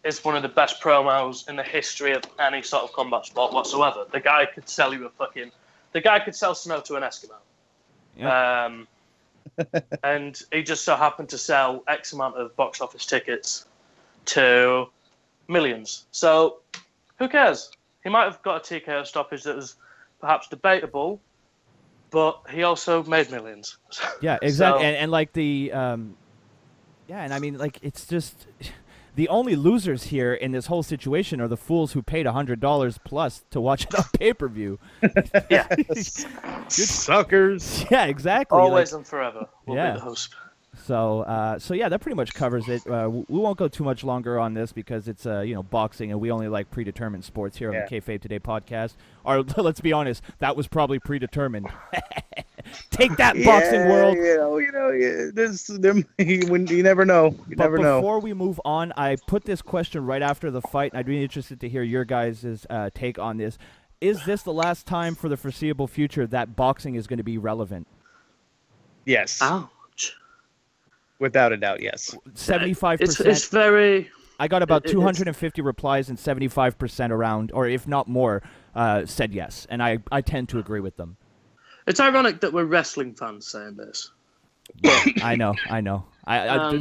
is one of the best promos in the history of any sort of combat sport whatsoever. The guy could sell you the guy could sell snow to an Eskimo. Yep. And he just so happened to sell X amount of box office tickets to millions. So who cares? He might have got a TKO stoppage that was perhaps debatable, but he also made millions. Yeah, exactly. So, and like the and I mean, like, it's just the only losers here in this whole situation are the fools who paid $100 plus to watch it on pay-per-view. Yeah. Suckers. Yeah, exactly. Always and forever will be the host. So yeah, that pretty much covers it. We won't go too much longer on this because it's you know, boxing, and we only like predetermined sports here on the Kayfabe Today podcast. Or let's be honest, that was probably predetermined. Take that, boxing world. You never know. Before we move on, I put this question right after the fight, and I'd be interested to hear your guys' take on this. Is this the last time for the foreseeable future that boxing is going to be relevant? Yes. Ouch. Without a doubt, yes. 75%. It's very... I got about 250 replies, and 75% around, or if not more, said yes. And I tend to agree with them. It's ironic that we're wrestling fans saying this. I know.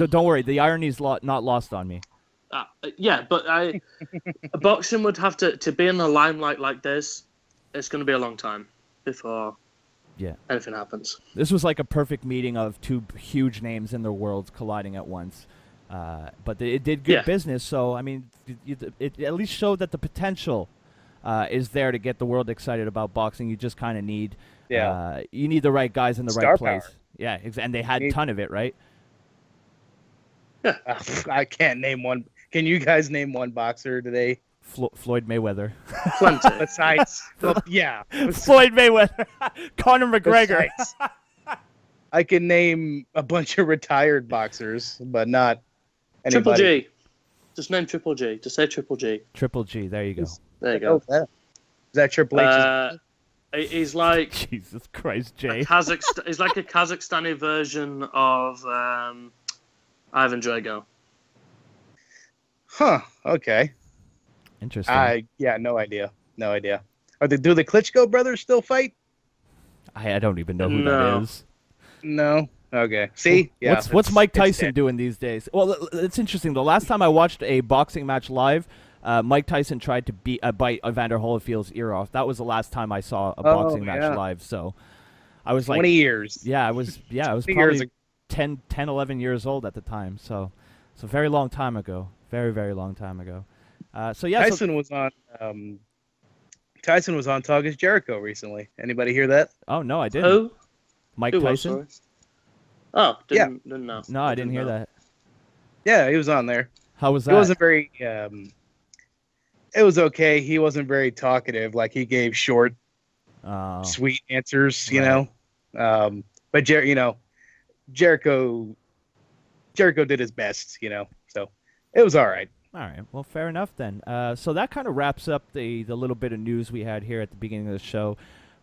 Don't worry. The irony's not lost on me. Yeah, but boxing would have to be in the limelight like this. It's going to be a long time before anything happens. This was like a perfect meeting of two huge names in their worlds colliding at once. But it did good business. So, I mean, it at least showed that the potential is there to get the world excited about boxing. You just kind of need... you need the right guys in the right place. Power. Yeah, and they had a ton of it, right? Yeah. I can't name one. Can you guys name one boxer today? Floyd Mayweather. Besides, Floyd Mayweather. Conor McGregor. I can name a bunch of retired boxers, but not anybody. Triple G. Just name Triple G. Just say Triple G. Triple G. There you go. There you go. Is that Triple H? He's like Jesus Christ, Jay. He's like a Kazakhstani version of Ivan Drago. Huh. Okay. Interesting. No idea. Do the Klitschko brothers still fight? I don't even know who that is. No. Okay. See? Yeah. What's Mike Tyson doing these days? Well, it's interesting. The last time I watched a boxing match live, Mike Tyson tried to bite Evander Holyfield's ear off. That was the last time I saw a boxing match live. So I was 20 years. Yeah, I was probably 10, 11 years old at the time. So it's a very long time ago. Very, very long time ago. Tyson was on Talk Is Jericho recently. Anybody hear that? Oh no, I didn't. Who? Mike Tyson? Didn't know. No, I didn't hear that. Yeah, he was on there. How was that? It wasn't very it was okay. He wasn't very talkative. Like, he gave short, sweet answers, you know. But Jericho did his best, you know. So it was all right. All right. Well, fair enough then. So that kind of wraps up the little bit of news we had here at the beginning of the show.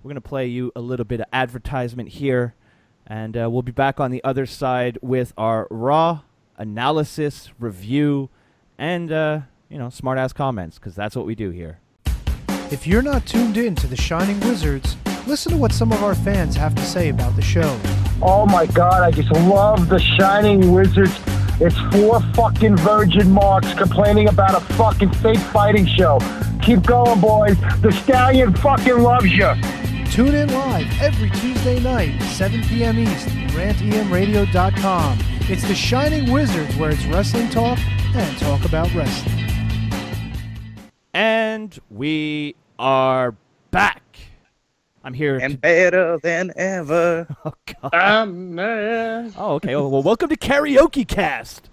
We're going to play you a little bit of advertisement here, and we'll be back on the other side with our Raw analysis, review, and, smart-ass comments, because that's what we do here. If you're not tuned in to the Shining Wizards, listen to what some of our fans have to say about the show. Oh my God, I just love the Shining Wizards. It's 4 fucking virgin marks complaining about a fucking fake fighting show. Keep going, boys. The Stallion fucking loves you. Tune in live every Tuesday night, 7 p.m. East, rantemradio.com. It's the Shining Wizards, where it's wrestling talk and talk about wrestling. And we are back. I'm here. And better than ever. Oh, God. Oh, okay. Well, welcome to Karaoke Cast.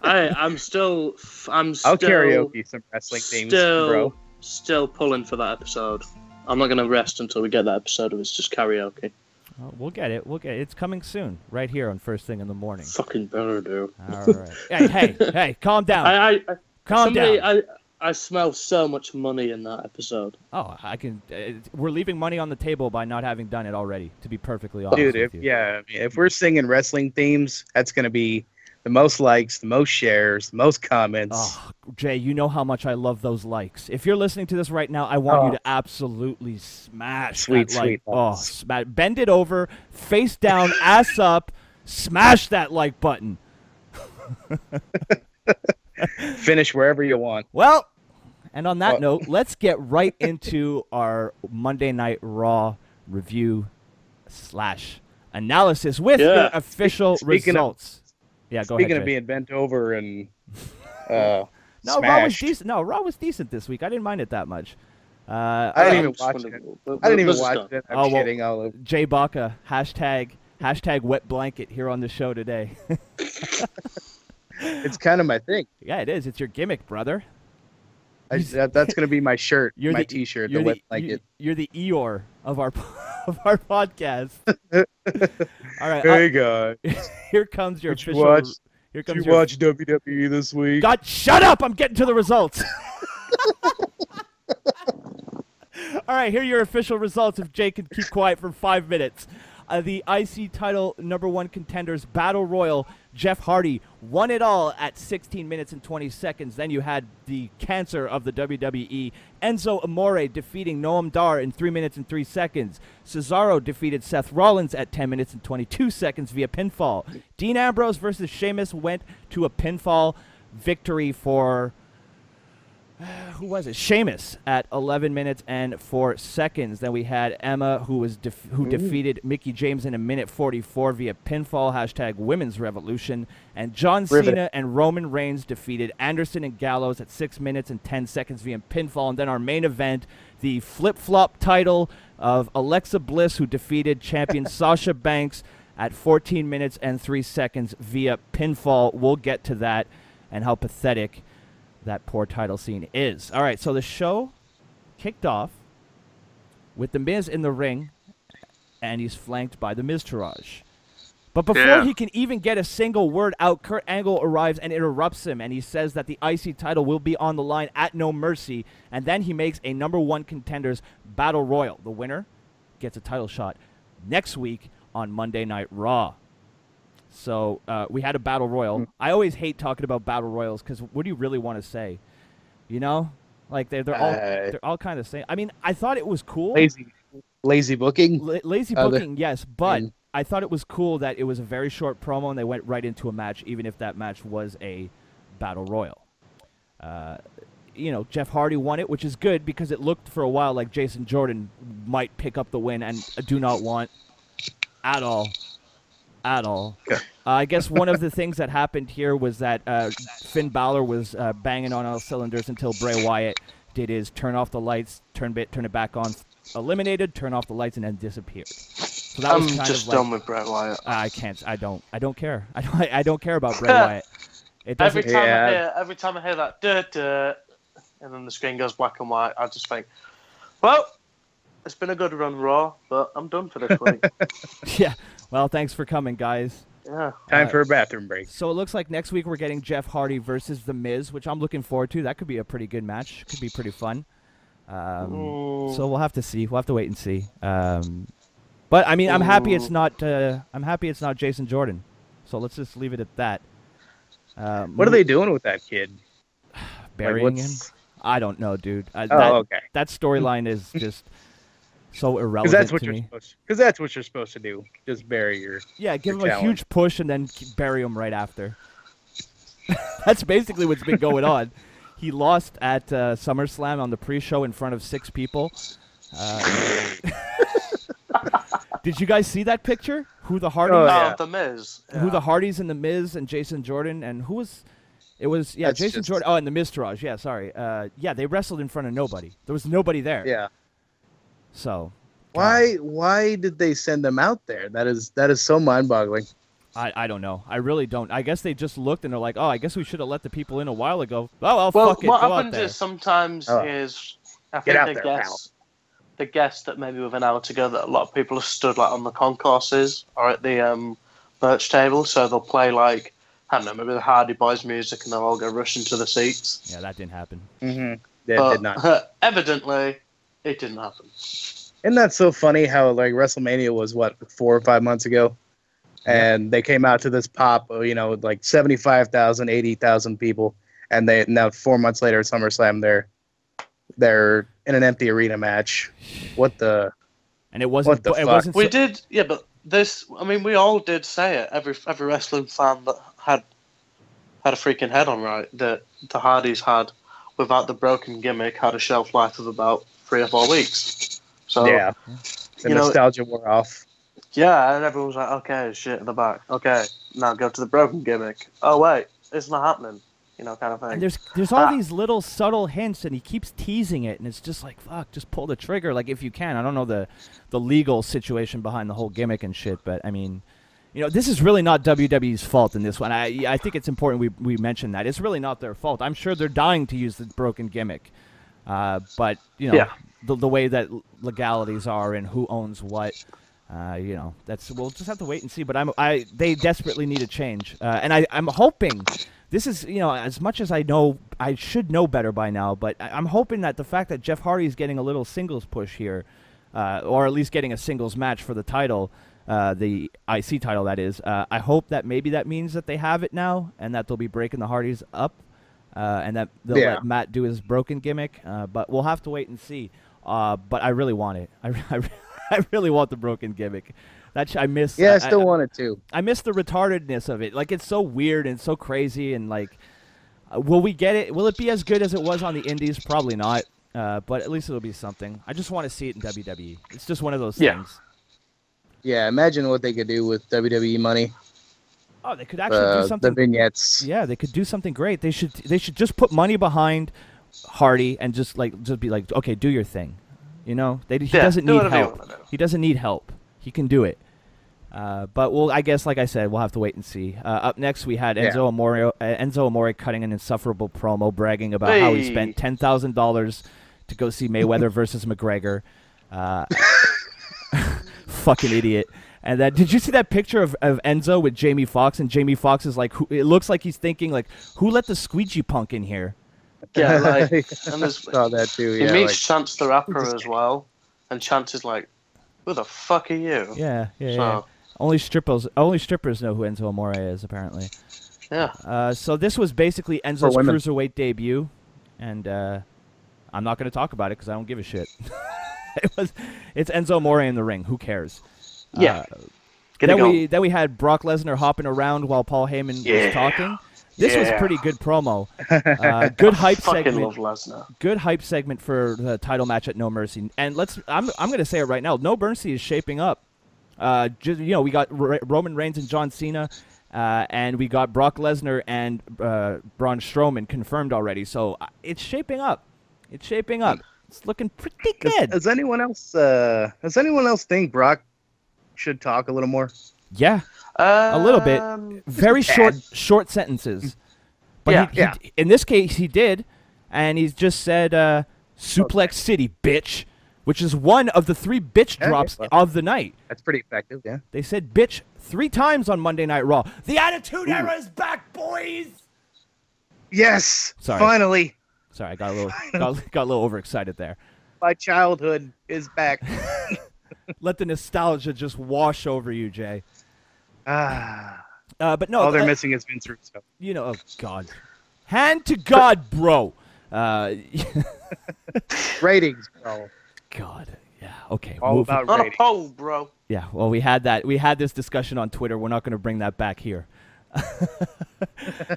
I'm still. I'll karaoke some wrestling themes, bro. Still pulling for that episode. I'm not gonna rest until we get that episode of It's Just Karaoke. Oh, we'll get it. It's coming soon, right here on First Thing in the Morning. Fucking better do. All right. Hey, calm down. Calm down. I smell so much money in that episode. Oh, I can. We're leaving money on the table by not having done it already. To be perfectly honest, dude. with you. If we're singing wrestling themes, that's gonna be the most likes, the most shares, the most comments. Oh, Jay, you know how much I love those likes. If you're listening to this right now, I want you to absolutely smash that like. Oh, bend it over, face down, ass up, smash that like button. Finish wherever you want. Well, and on that note, let's get right into our Monday Night Raw review / analysis with your official results. Go ahead. Speaking of being bent over and no, smashed. Raw was decent. No, Raw was decent this week. I didn't mind it that much. I didn't even watch it. I didn't even watch it. I'm kidding. Jay Baca, hashtag wet blanket here on the show today. It's kind of my thing. Yeah, it is. It's your gimmick, brother. That's going to be my shirt, my T-shirt, the wet blanket. You're the Eeyore of our podcast. All right. Hey guys, here comes your official. Did you watch WWE this week? God, shut up! I'm getting to the results. All right, here are your official results. If Jay can keep quiet for 5 minutes. The IC title #1 contenders Battle Royal. Jeff Hardy won it all at 16 minutes and 20 seconds. Then you had the cancer of the WWE, Enzo Amore defeating Noam Dar in 3 minutes and 3 seconds. Cesaro defeated Seth Rollins at 10 minutes and 22 seconds via pinfall. Dean Ambrose versus Sheamus went to a pinfall victory for... who was it? Sheamus at 11 minutes and 4 seconds. Then we had Emma, who defeated Mickie James in 1:44 via pinfall. #Women's Revolution. And John Cena and Roman Reigns defeated Anderson and Gallows at 6 minutes and 10 seconds via pinfall. And then our main event, the flip-flop title of Alexa Bliss, who defeated champion Sasha Banks at 14 minutes and 3 seconds via pinfall. We'll get to that and how pathetic that poor title scene is. All right, so the show kicked off with The Miz in the ring, and he's flanked by the Miztourage. But before he can even get a single word out, Kurt Angle arrives and interrupts him, and he says that the IC title will be on the line at No Mercy, and then he makes a #1 contenders battle royal. The winner gets a title shot next week on Monday Night Raw. So we had a battle royal. I always hate talking about battle royals because what do you really want to say? You know, like they're all kind of same. I mean, I thought it was cool. Lazy booking. Lazy booking, yes, but I thought it was cool that it was a very short promo and they went right into a match, even if that match was a battle royal. You know, Jeff Hardy won it, which is good because it looked for a while like Jason Jordan might pick up the win, and I do not want at all. I guess one of the things that happened here was that Finn Balor was banging on all cylinders until Bray Wyatt did his turn off the lights, turn it back on, eliminated, turn off the lights, and then disappeared. So that was kind just of like, done with Bray Wyatt. I don't care. I don't care about Bray Wyatt. Every time I hear that duh, and then the screen goes black and white, I just think, well, it's been a good run Raw, but I'm done for this week. Yeah. Well, thanks for coming, guys. Yeah. Time for a bathroom break. So it looks like next week we're getting Jeff Hardy versus The Miz, which I'm looking forward to. That could be a pretty good match. Could be pretty fun. So we'll have to see. We'll have to wait and see. But I mean, I'm happy it's not. I'm happy it's not Jason Jordan. So let's just leave it at that. What are they doing with that kid? Burying him? I don't know, dude. Okay. That storyline is just so irrelevant to me. Because that's what you're supposed to do. Just bury your give your him a huge push and then bury him right after. That's basically what's been going on. He lost at SummerSlam on the pre-show in front of 6 people. Did you guys see that picture? Who the Hardys? Oh, yeah. The Miz. Who the Hardys and the Miz and Jason Jordan and who was? It was That's Jason just- Jordan. Oh, and the Miztourage. Yeah, sorry. They wrestled in front of nobody. There was nobody there. Yeah. So. Why did they send them out there? That is so mind-boggling. I don't know. I really don't. I guess they just looked and they're like, oh, I guess we should have let the people in a while ago. Oh, Well, fuck it. what Go out happens there. is sometimes is I Get out think there, the guests that maybe with an hour to go that a lot of people have stood like on the concourses or at the merch table, so they'll play like I don't know, maybe the Hardy Boys music and they'll all go rushing to the seats. Yeah, that didn't happen. Mm-hmm. That did not. Evidently, it didn't happen. Isn't that so funny how like WrestleMania was 4 or 5 months ago, and they came out to this pop, like 75,000, 80,000 people, and now 4 months later at SummerSlam they're in an empty arena match. What the? And it wasn't. What the it fuck? wasn't. We did, yeah, but this. I mean, we all did say it. Every wrestling fan that had a freaking head on right that the Hardys had, without the broken gimmick, had a shelf life of about 3 or 4 weeks. So Yeah, the nostalgia wore off. yeah, and everyone was like, okay, shit in the back. Okay, now go to the broken gimmick. Oh wait, it's not happening. Kind of thing. And there's all these little subtle hints, and he keeps teasing it, and it's just like, fuck, just pull the trigger, like if you can. I don't know the legal situation behind the whole gimmick and shit, but I mean, this is really not WWE's fault in this one. I think it's important we mention that it's really not their fault. I'm sure they're dying to use the broken gimmick, but the way that legalities are and who owns what. We'll just have to wait and see. But they desperately need a change, and I'm hoping. This is, as much as I know, I should know better by now, but I'm hoping that the fact that Jeff Hardy is getting a little singles push here, or at least getting a singles match for the title, the IC title, that is, I hope that maybe that means that they have it now and that they'll be breaking the Hardys up and that they'll let Matt do his broken gimmick. But we'll have to wait and see. But I really want it. I really want the broken gimmick. I miss. Yeah, I still want it too. I miss the retardedness of it. Like, it's so weird and so crazy, and like, will we get it? Will it be as good as it was on the Indies? Probably not. But at least it'll be something. I just want to see it in WWE. It's just one of those things. Yeah, imagine what they could do with WWE money. Oh, they could actually do something. The vignettes. Yeah, they could do something great. They should just put money behind Hardy and just be like, okay, do your thing. He doesn't need help. He doesn't need help. He can do it. But I guess, like I said, we'll have to wait and see. Up next, we had Enzo Amore cutting an insufferable promo, bragging about how he spent $10,000 to go see Mayweather versus McGregor. Fucking idiot. And then, did you see that picture of Enzo with Jamie Foxx? And Jamie Foxx is like, it looks like he's thinking, like, who let the squeegee punk in here? Yeah, like, and saw that too. He meets Chance the Rapper as well, and Chance is like, who the fuck are you? Yeah. Only strippers know who Enzo Amore is, apparently. Yeah. So this was basically Enzo's cruiserweight debut, and I'm not going to talk about it because I don't give a shit. It's Enzo Amore in the ring. Who cares? Yeah. Then we had Brock Lesnar hopping around while Paul Heyman was talking. This was a pretty good promo. Good hype segment. Love Lesnar. Good hype segment for the title match at No Mercy. And I'm going to say it right now. No Mercy is shaping up. We got Roman Reigns and John Cena, and we got Brock Lesnar and Braun Strowman confirmed already. So it's shaping up. It's looking pretty good. Does anyone else think Brock should talk a little more? Yeah. A little bit. Very short sentences. But he, in this case, he did. And he's just said, Suplex City, bitch. Which is one of the 3 bitch drops of the night. That's pretty effective, yeah. They said bitch 3 times on Monday Night Raw. The Attitude Era is back, boys! Yes! Sorry. Finally! Sorry, I got a little overexcited there. My childhood is back. Let the nostalgia just wash over you, Jay. But no, all they're missing is Vince Russo. Oh God, hand to God, bro. Ratings, bro. God, yeah, okay. All about on ratings. a poll, bro. Yeah, well, we had this discussion on Twitter. We're not going to bring that back here.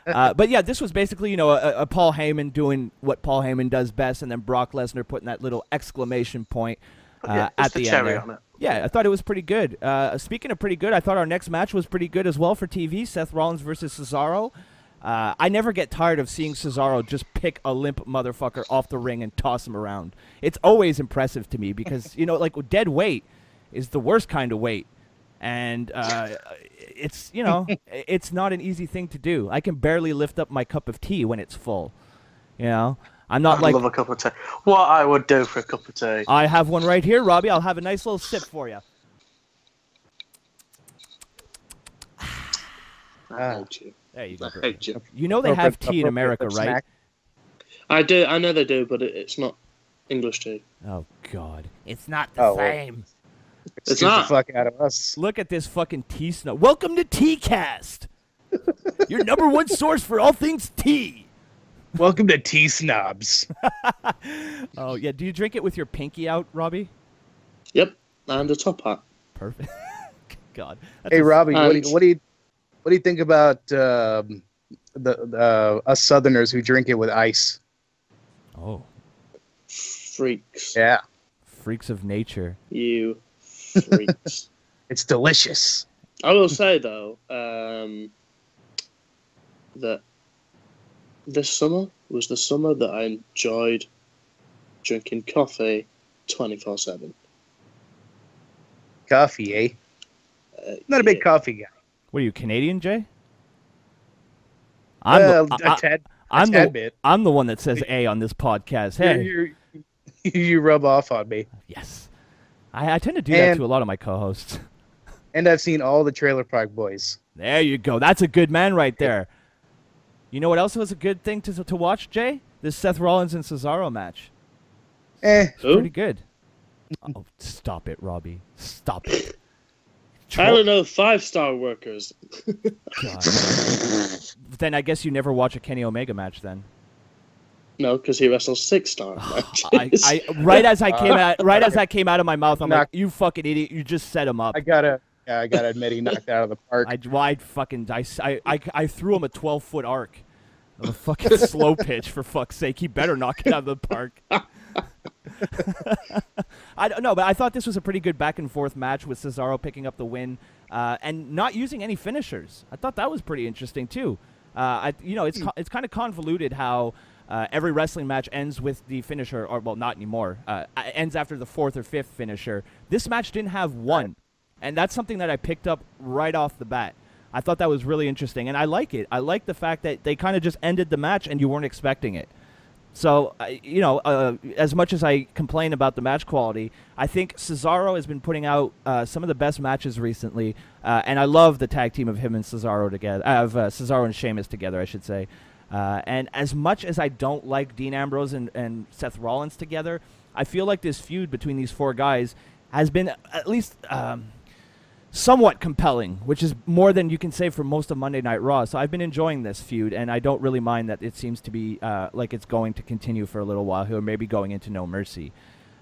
But yeah, this was basically, you know, a Paul Heyman doing what Paul Heyman does best, and then Brock Lesnar putting that little exclamation point Yeah, at it's the the cherry end. on it. Yeah, I thought it was pretty good. Speaking of pretty good, I thought our next match was pretty good as well for TV. Seth Rollins versus Cesaro. I never get tired of seeing Cesaro just pick a limp motherfucker off the ring and toss him around. It's always impressive to me because, you know, like dead weight is the worst kind of weight. And it's, you know, it's not an easy thing to do. I can barely lift up my cup of tea when it's full. You know, I'm not I love a cup of tea. What I would do for a cup of tea. I have one right here, Robbie. I'll have a nice little sip for you. I hate you. There you go. I hate you. You know they have tea in America, right? I do. I know they do, but it's not English tea. Oh, God. It's not the same. It's Get not. the fuck out of us. Look at this fucking tea snob. Welcome to Tea Cast. Your number one source for all things tea. Welcome to Tea Snobs. Oh, yeah. Do you drink it with your pinky out, Robbie? Yep, and a top hat. Perfect. God. That's Hey, a- Robbie, what and- do you think about the us Southerners who drink it with ice? Oh, Freaks. Yeah, freaks of nature. You freaks. it's delicious. I will say, though, that this summer was the summer that I enjoyed drinking coffee 24/7. Coffee, eh? Not a big yeah. coffee guy. What are you, Canadian, Jay? Well, the, a tad bit. I'm the one that says A on this podcast. Hey. You rub off on me. Yes. I tend to do that And- to a lot of my co-hosts. And I've seen all the Trailer Park Boys. There you go. That's a good man right there. You know what else was a good thing to watch, Jay? This Seth Rollins and Cesaro match. Who? Pretty good. Oh, stop it, Robbie. Stop it. I don't know, 5-star workers. God. Then I guess you never watch a Kenny Omega match then. No, because he wrestles 6-star matches. Right as that came out of my mouth, I'm like, Knock- you fucking idiot! You just set him up. I gotta admit, he knocked it out of the park. I threw him a 12-foot arc of a fucking slow pitch. For fuck's sake, he better knock it out of the park. I don't know, but I thought this was a pretty good back and forth match with Cesaro picking up the win and not using any finishers. I thought that was pretty interesting too. It's kind of convoluted how every wrestling match ends with the finisher, or well, not anymore. Ends after the 4th or 5th finisher. This match didn't have one, and that's something that I picked up right off the bat. I thought that was really interesting, and I like it. I like the fact that they kind of just ended the match and you weren't expecting it. So, as much as I complain about the match quality, I think Cesaro has been putting out some of the best matches recently, and I love the tag team of him and Cesaro together, of Cesaro and Sheamus together, I should say. And as much as I don't like Dean Ambrose and Seth Rollins together, I feel like this feud between these four guys has been at least somewhat compelling, which is more than you can say for most of Monday Night Raw. So I've been enjoying this feud, and I don't really mind that it seems to be like it's going to continue for a little while here, maybe going into No Mercy.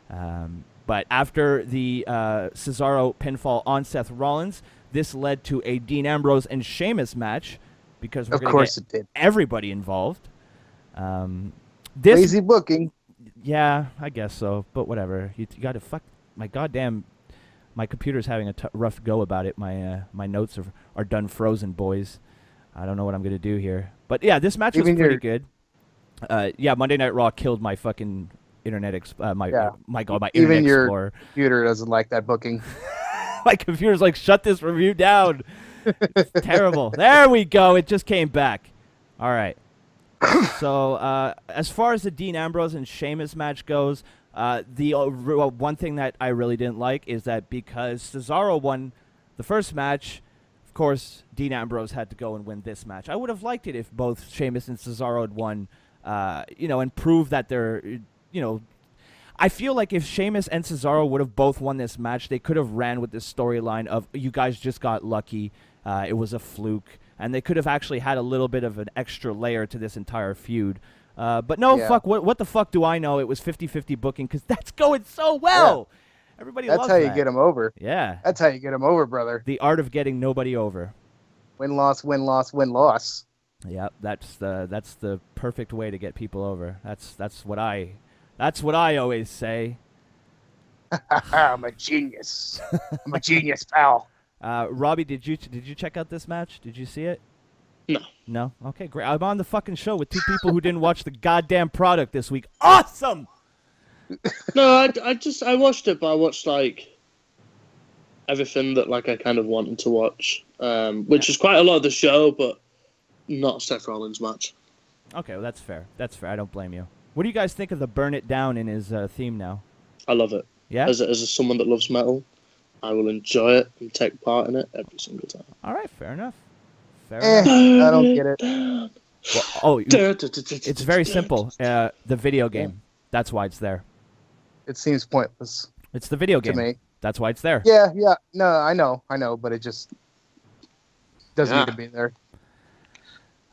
But after the Cesaro pinfall on Seth Rollins, this led to a Dean Ambrose and Sheamus match, because we're going to get everybody involved. Lazy booking. Yeah, I guess so, but whatever. You got to fuck my goddamn... My computer's having a rough go about it. My notes are done frozen, boys. I don't know what I'm going to do here. But yeah, this match was pretty good. Monday Night Raw killed my fucking internet internet Even explorer. your computer doesn't like that booking. My computer's like, shut this review down. It's terrible. There we go. It just came back. All right. So as far as the Dean Ambrose and Sheamus match goes, one thing that I really didn't like is that because Cesaro won the first match, of course, Dean Ambrose had to go and win this match. I would have liked it if both Sheamus and Cesaro had won, and proved that they're, I feel like if Sheamus and Cesaro would have both won this match, they could have ran with this storyline of you guys just got lucky, it was a fluke, and they could have actually had a little bit of an extra layer to this entire feud. But no, fuck, what the fuck do I know? It was 50-50 booking because that's going so well. Yeah. Everybody loves that. That's how you get them over. Yeah. That's how you get them over, brother. The art of getting nobody over. Win-loss, win-loss, win-loss. Yeah, that's the perfect way to get people over. That's what I always say. I'm a genius. I'm a genius, pal. Robbie, did you check out this match? Did you see it? No. No? Okay, great. I'm on the fucking show with two people who didn't watch the goddamn product this week. Awesome! No, I watched it, but I watched like everything that like I kind of wanted to watch, which is quite a lot of the show, but not Seth Rollins' match. Okay, well, that's fair. That's fair. I don't blame you. What do you guys think of the Burn It Down in his theme now? I love it. Yeah? As someone that loves metal, I will enjoy it and take part in it every single time. All right, fair enough. Fair enough. I don't get it. Well, it's very simple. The video game. That's why it's there. It seems pointless. It's the video game. To me. That's why it's there. Yeah. No, I know, but it just doesn't need to be there.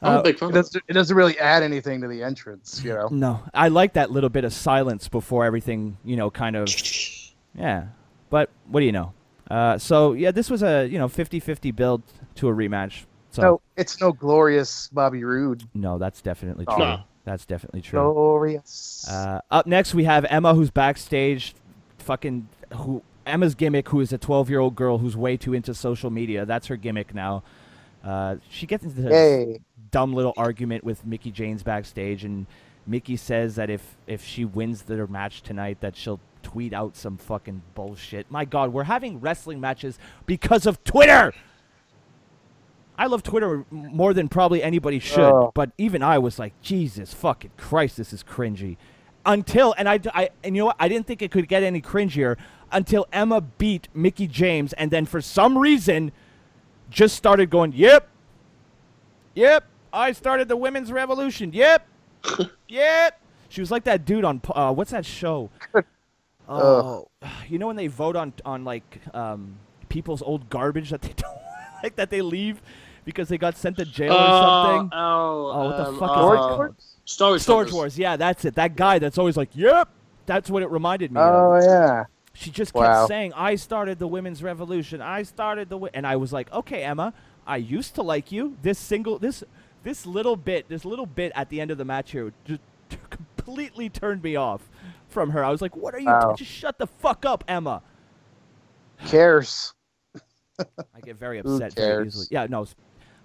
I'm a big fan. It doesn't really add anything to the entrance, you know. No, I like that little bit of silence before everything, kind of. Yeah, but what do you know? So yeah, this was a 50-50 build to a rematch. So no, it's no glorious Bobby Roode. No, that's definitely true. No. That's definitely true. Glorious. Up next, we have Emma, who's backstage. Emma's gimmick, who is a 12-year-old girl who's way too into social media. That's her gimmick now. She gets into this dumb little argument with Mickie James backstage, and Mickie says that if she wins their match tonight, that she'll tweet out some fucking bullshit. My God, we're having wrestling matches because of Twitter. I love Twitter more than probably anybody should, but even I was like, Jesus fucking Christ, this is cringy. And you know what? I didn't think it could get any cringier until Emma beat Mickie James, and then for some reason just started going, yep, I started the women's revolution, yep. She was like that dude on, what's that show? Oh, you know when they vote on like people's old garbage that they don't like, that they leave because they got sent to jail or something? What the fuck is that? Storage Wars. Yeah, that's it. That guy that's always like, yep. That's what it reminded me of. Oh, yeah. She just kept saying, I started the women's revolution. I started and I was like, okay, Emma, I used to like you. This little bit at the end of the match here just completely turned me off from her. I was like, what are you just shut the fuck up, Emma. Who cares? I get very upset very easily. Yeah, no,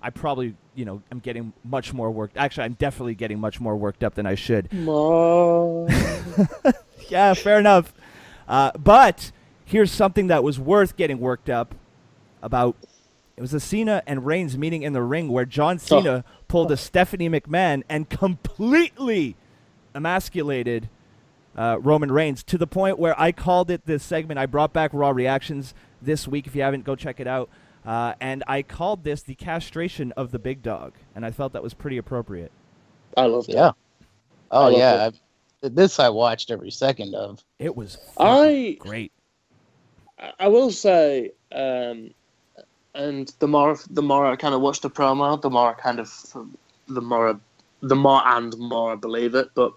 I probably, I'm getting much more worked. Actually, I'm definitely getting much more worked up than I should. Yeah, fair enough. But here's something that was worth getting worked up about. It was a Cena and Reigns meeting in the ring where John Cena pulled a Stephanie McMahon and completely emasculated Roman Reigns to the point where I called it this segment. I brought back Raw Reactions this week. If you haven't, go check it out. And I called this the castration of the big dog, and I felt that was pretty appropriate. I loved it. Yeah. Oh, yeah. This I watched every second of. It was great. I will say, and the more I kind of watch the promo, the more I believe it. But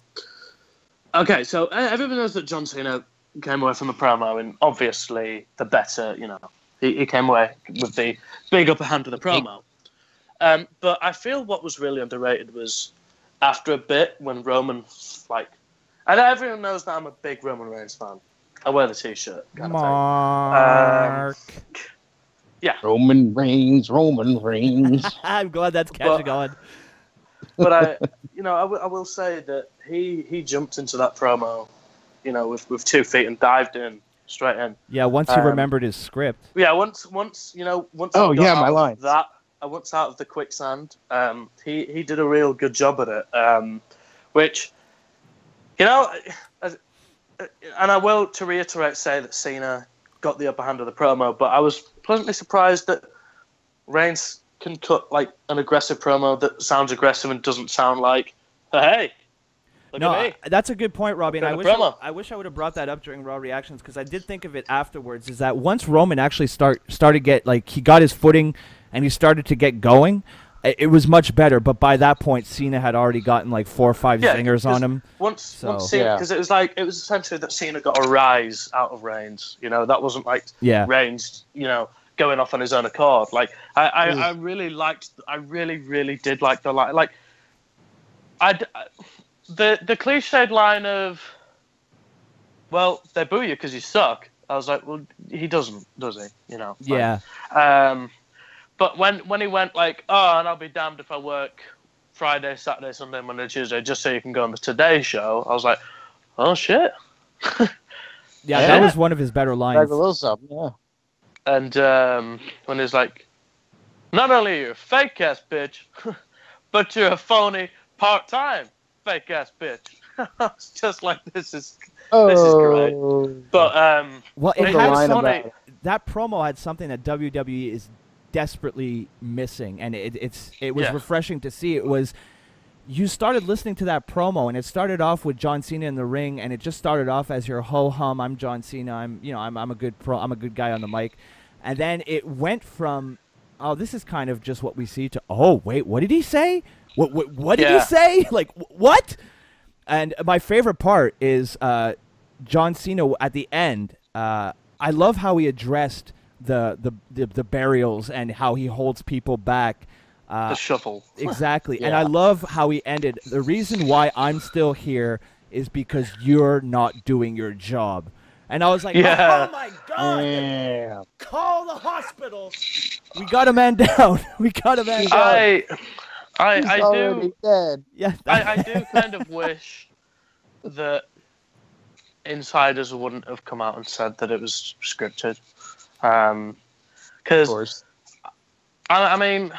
okay, so everyone knows that John Cena came away from the promo, and obviously the better, he came away with the big upper hand of the promo. But I feel what was really underrated was after a bit when Roman, and everyone knows that I'm a big Roman Reigns fan. I wear the T-shirt. Mark. Yeah. Roman Reigns. I'm glad that's catching on. But I will say that he jumped into that promo, with 2 feet and dived in straight in. Yeah, once he remembered his script. Yeah, once. Oh yeah, my line. Once out of the quicksand, he did a real good job at it. Which, and I will, to reiterate, say that Cena got the upper hand of the promo, but I was pleasantly surprised that Reigns can cut like an aggressive promo that sounds aggressive and doesn't sound like, hey, look at me. That's a good point, Robbie. And I wish I would have brought that up during Raw Reactions, because I did think of it afterwards. Is that once Roman actually started get he got his footing and he started to get going, it was much better. But by that point, Cena had already gotten 4 or 5 zingers on him. Once Cena, because it was essentially that Cena got a rise out of Reigns. That wasn't Reigns, going off on his own accord. Like I really did like the line. Like the cliched line of, well, they boo you because you suck. I was like, well, he doesn't, does he? You know? Yeah. But when he went like, oh, and I'll be damned if I work Friday, Saturday, Sunday, Monday, Tuesday, just so you can go on the Today Show, I was like, oh, shit. Yeah, that was one of his better lines. Like a little something, yeah. And when he's like, not only are you a fake-ass bitch, but you're a phony part-time fake-ass bitch. It's just like, this is great. But well, it had funny. That promo had something that WWE is desperately missing, and it was refreshing to see. It was, you started listening to that promo, and it started off with John Cena in the ring, and it just started off as your ho hum. I'm John Cena. I'm a good I'm a good guy on the mic, and then it went from, oh, this is kind of just what we see, to, oh wait, what did he say? What did he say? Like what? And my favorite part is John Cena at the end. I love how he addressed the burials and how he holds people back. The shuffle. Exactly. Yeah. And I love how he ended. The reason why I'm still here is because you're not doing your job. And I was like, oh my God. Yeah. Call the hospital. We got a man down. We got a man down. I do. Dead. Yeah. I do kind of wish that insiders wouldn't have come out and said that it was scripted. Because, I mean,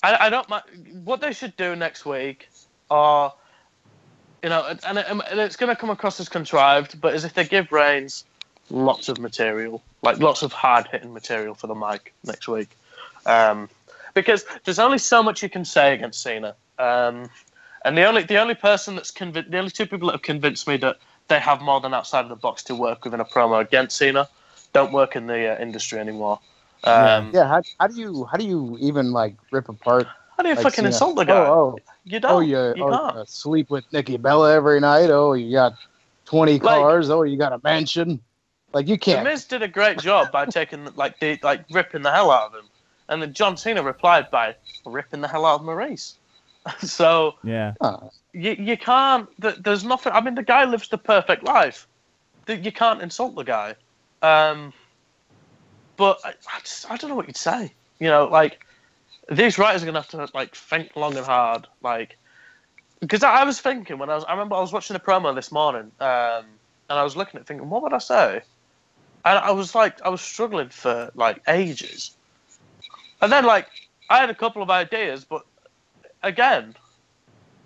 I don't mind. What they should do next week are, you know, and it's going to come across as contrived, but is if they give Reigns lots of material, like lots of hard-hitting material for the mic next week. Because there's only so much you can say against Cena. And the only person that's the only two people that have convinced me that they have more than outside of the box to work with in a promo against Cena don't work in the industry anymore. How do you even like rip apart? How do you like fucking Cena? insult the guy? You don't. You can't. Sleep with Nikki Bella every night. Oh, you got 20 cars. Oh, you got a mansion. Like you can't. The Miz did a great job by taking ripping the hell out of him, and then John Cena replied by ripping the hell out of Maurice. So you can't. There's nothing. I mean, the guy lives the perfect life. You can't insult the guy. But I don't know what you'd say. You know, like these writers are gonna have to like think long and hard. Like, because I was thinking I remember I was watching the promo this morning, and I was looking at thinking, what would I say? And I was struggling for like ages. And then like I had a couple of ideas, but again,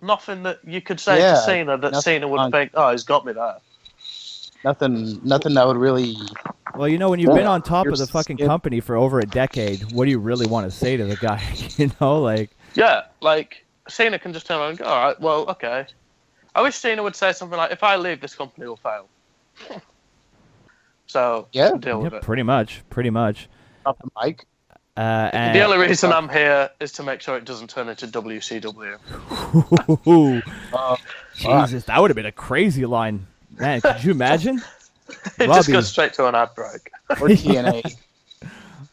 nothing that you could say to Cena that Cena would think, oh, he's got me there. Nothing that would really. Well, you know, when you've been on top of the fucking company for over a decade, what do you really want to say to the guy? You know, like. Yeah, like Cena can just turn around and go, all right, well, okay. I wish Cena would say something like, if I leave, this company will fail. So deal with it. Pretty much. Off the mic. And the only reason I'm here is to make sure it doesn't turn into WCW. Jesus, that would have been a crazy line. Man, could you imagine? It just goes straight to an ad break. Or TNA.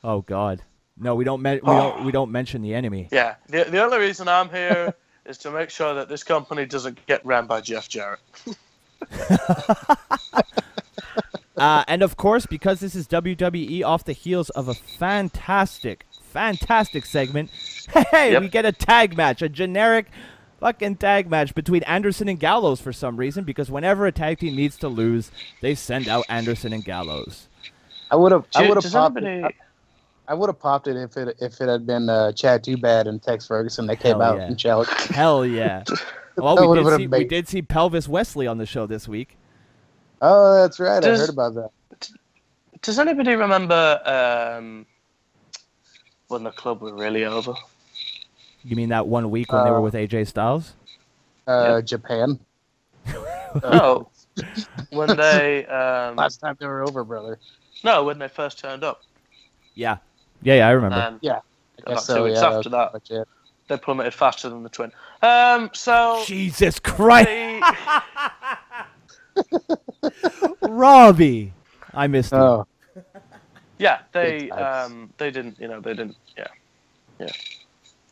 Oh God, no, we don't mention the enemy. Yeah, the only reason I'm here is to make sure that this company doesn't get ran by Jeff Jarrett. And of course, because this is WWE off the heels of a fantastic segment, we get a tag match, a generic fucking tag match between Anderson and Gallows for some reason, because whenever a tag team needs to lose, they send out Anderson and Gallows. I would have popped it if it had been Chad Too Bad and Tex Ferguson that came out and challenged. Hell yeah. Well, we did see Pelvis Wesley on the show this week. Oh, that's right. I heard about that. Does anybody remember when the club was really over? You mean that 1 week when they were with AJ Styles? Japan. No. When they... Last time they were over, brother. No, when they first turned up. Yeah, I remember. About 2 weeks after that, they plummeted faster than the Twin. So... Jesus Christ! Robbie! I missed you. Yeah, they didn't, they didn't. Yeah.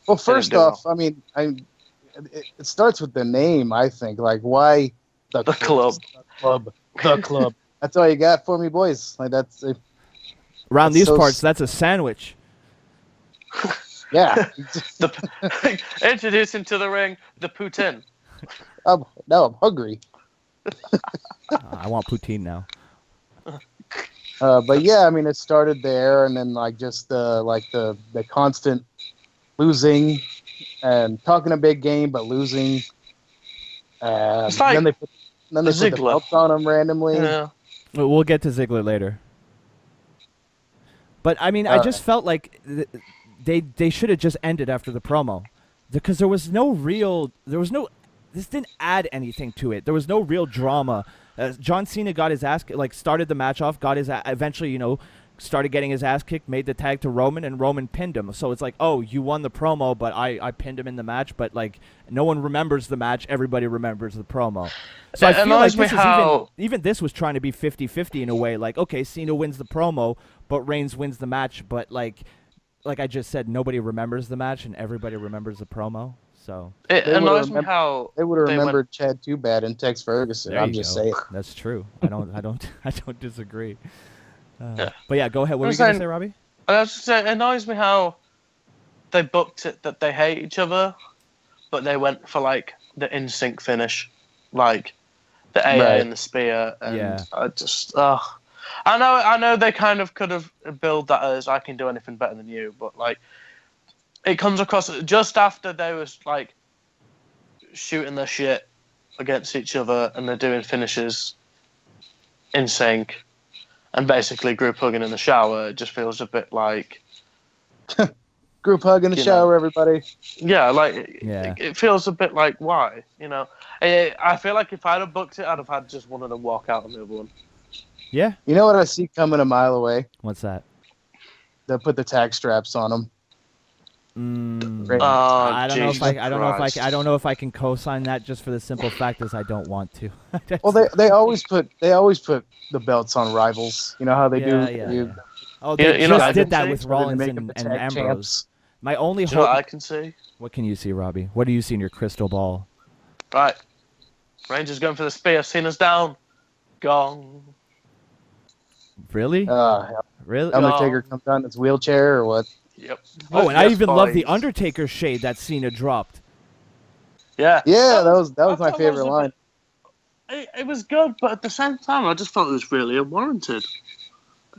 Well, first off, I mean, it starts with the name. I think, like, why the club? The club. That's all you got for me, boys. Like around these parts. That's a sandwich. Yeah. Introduce him to the ring, the poutine. Now I'm hungry. I want poutine now. But yeah, I mean, it started there, and then like just the constant losing and talking a big game but losing. It's like then they put the belts on them randomly. Yeah. We'll get to Ziggler later. But I mean, I just felt like they should have just ended after the promo, because this didn't add anything to it. There was no real drama. John Cena got his ass, started the match off, eventually, started getting his ass kicked, made the tag to Roman, and Roman pinned him. So it's like, oh, you won the promo, but I pinned him in the match. But like, no one remembers the match. Everybody remembers the promo. So I feel like this even this was trying to be 50-50 in a way. Like, okay, Cena wins the promo, but Reigns wins the match. But like I just said, nobody remembers the match, and everybody remembers the promo. So it annoys me how they would have remembered Chad Too Bad and Tex Ferguson. I'm just saying. That's true. I don't disagree. But yeah, go ahead. What were you gonna say, Robbie? I was just saying, it annoys me how they booked it that they hate each other, but they went for like the in-sync finish, like the AA and the spear, and I just I know they kind of could have billed that as I can do anything better than you, but like it comes across just after they was like shooting their shit against each other and they're doing finishes in sync and basically group hugging in the shower. It just feels a bit like group hug in the shower, everybody. Yeah, it feels a bit like, why? I feel like if I'd have booked it, I'd have had just one of them walk out on the other one. Yeah. You know what I see coming a mile away? What's that? They'll put the tag straps on them. I don't know if I can co-sign that, just for the simple fact is I don't want to. Well, they always put the belts on rivals. You know how they do. Yeah. Oh, they just did that with Rollins and Ambrose. Champs. My only hope. You know what I can see? What can you see, Robbie? What do you see in your crystal ball? Right, Rangers going for the spear. Cena's down. Gong. Really? Really? Undertaker comes down in his wheelchair or what? Yep. Oh, and I even love the Undertaker shade that Cena dropped. Yeah. Yeah, that was my favorite line. It was good, but at the same time, I just felt it was really unwarranted.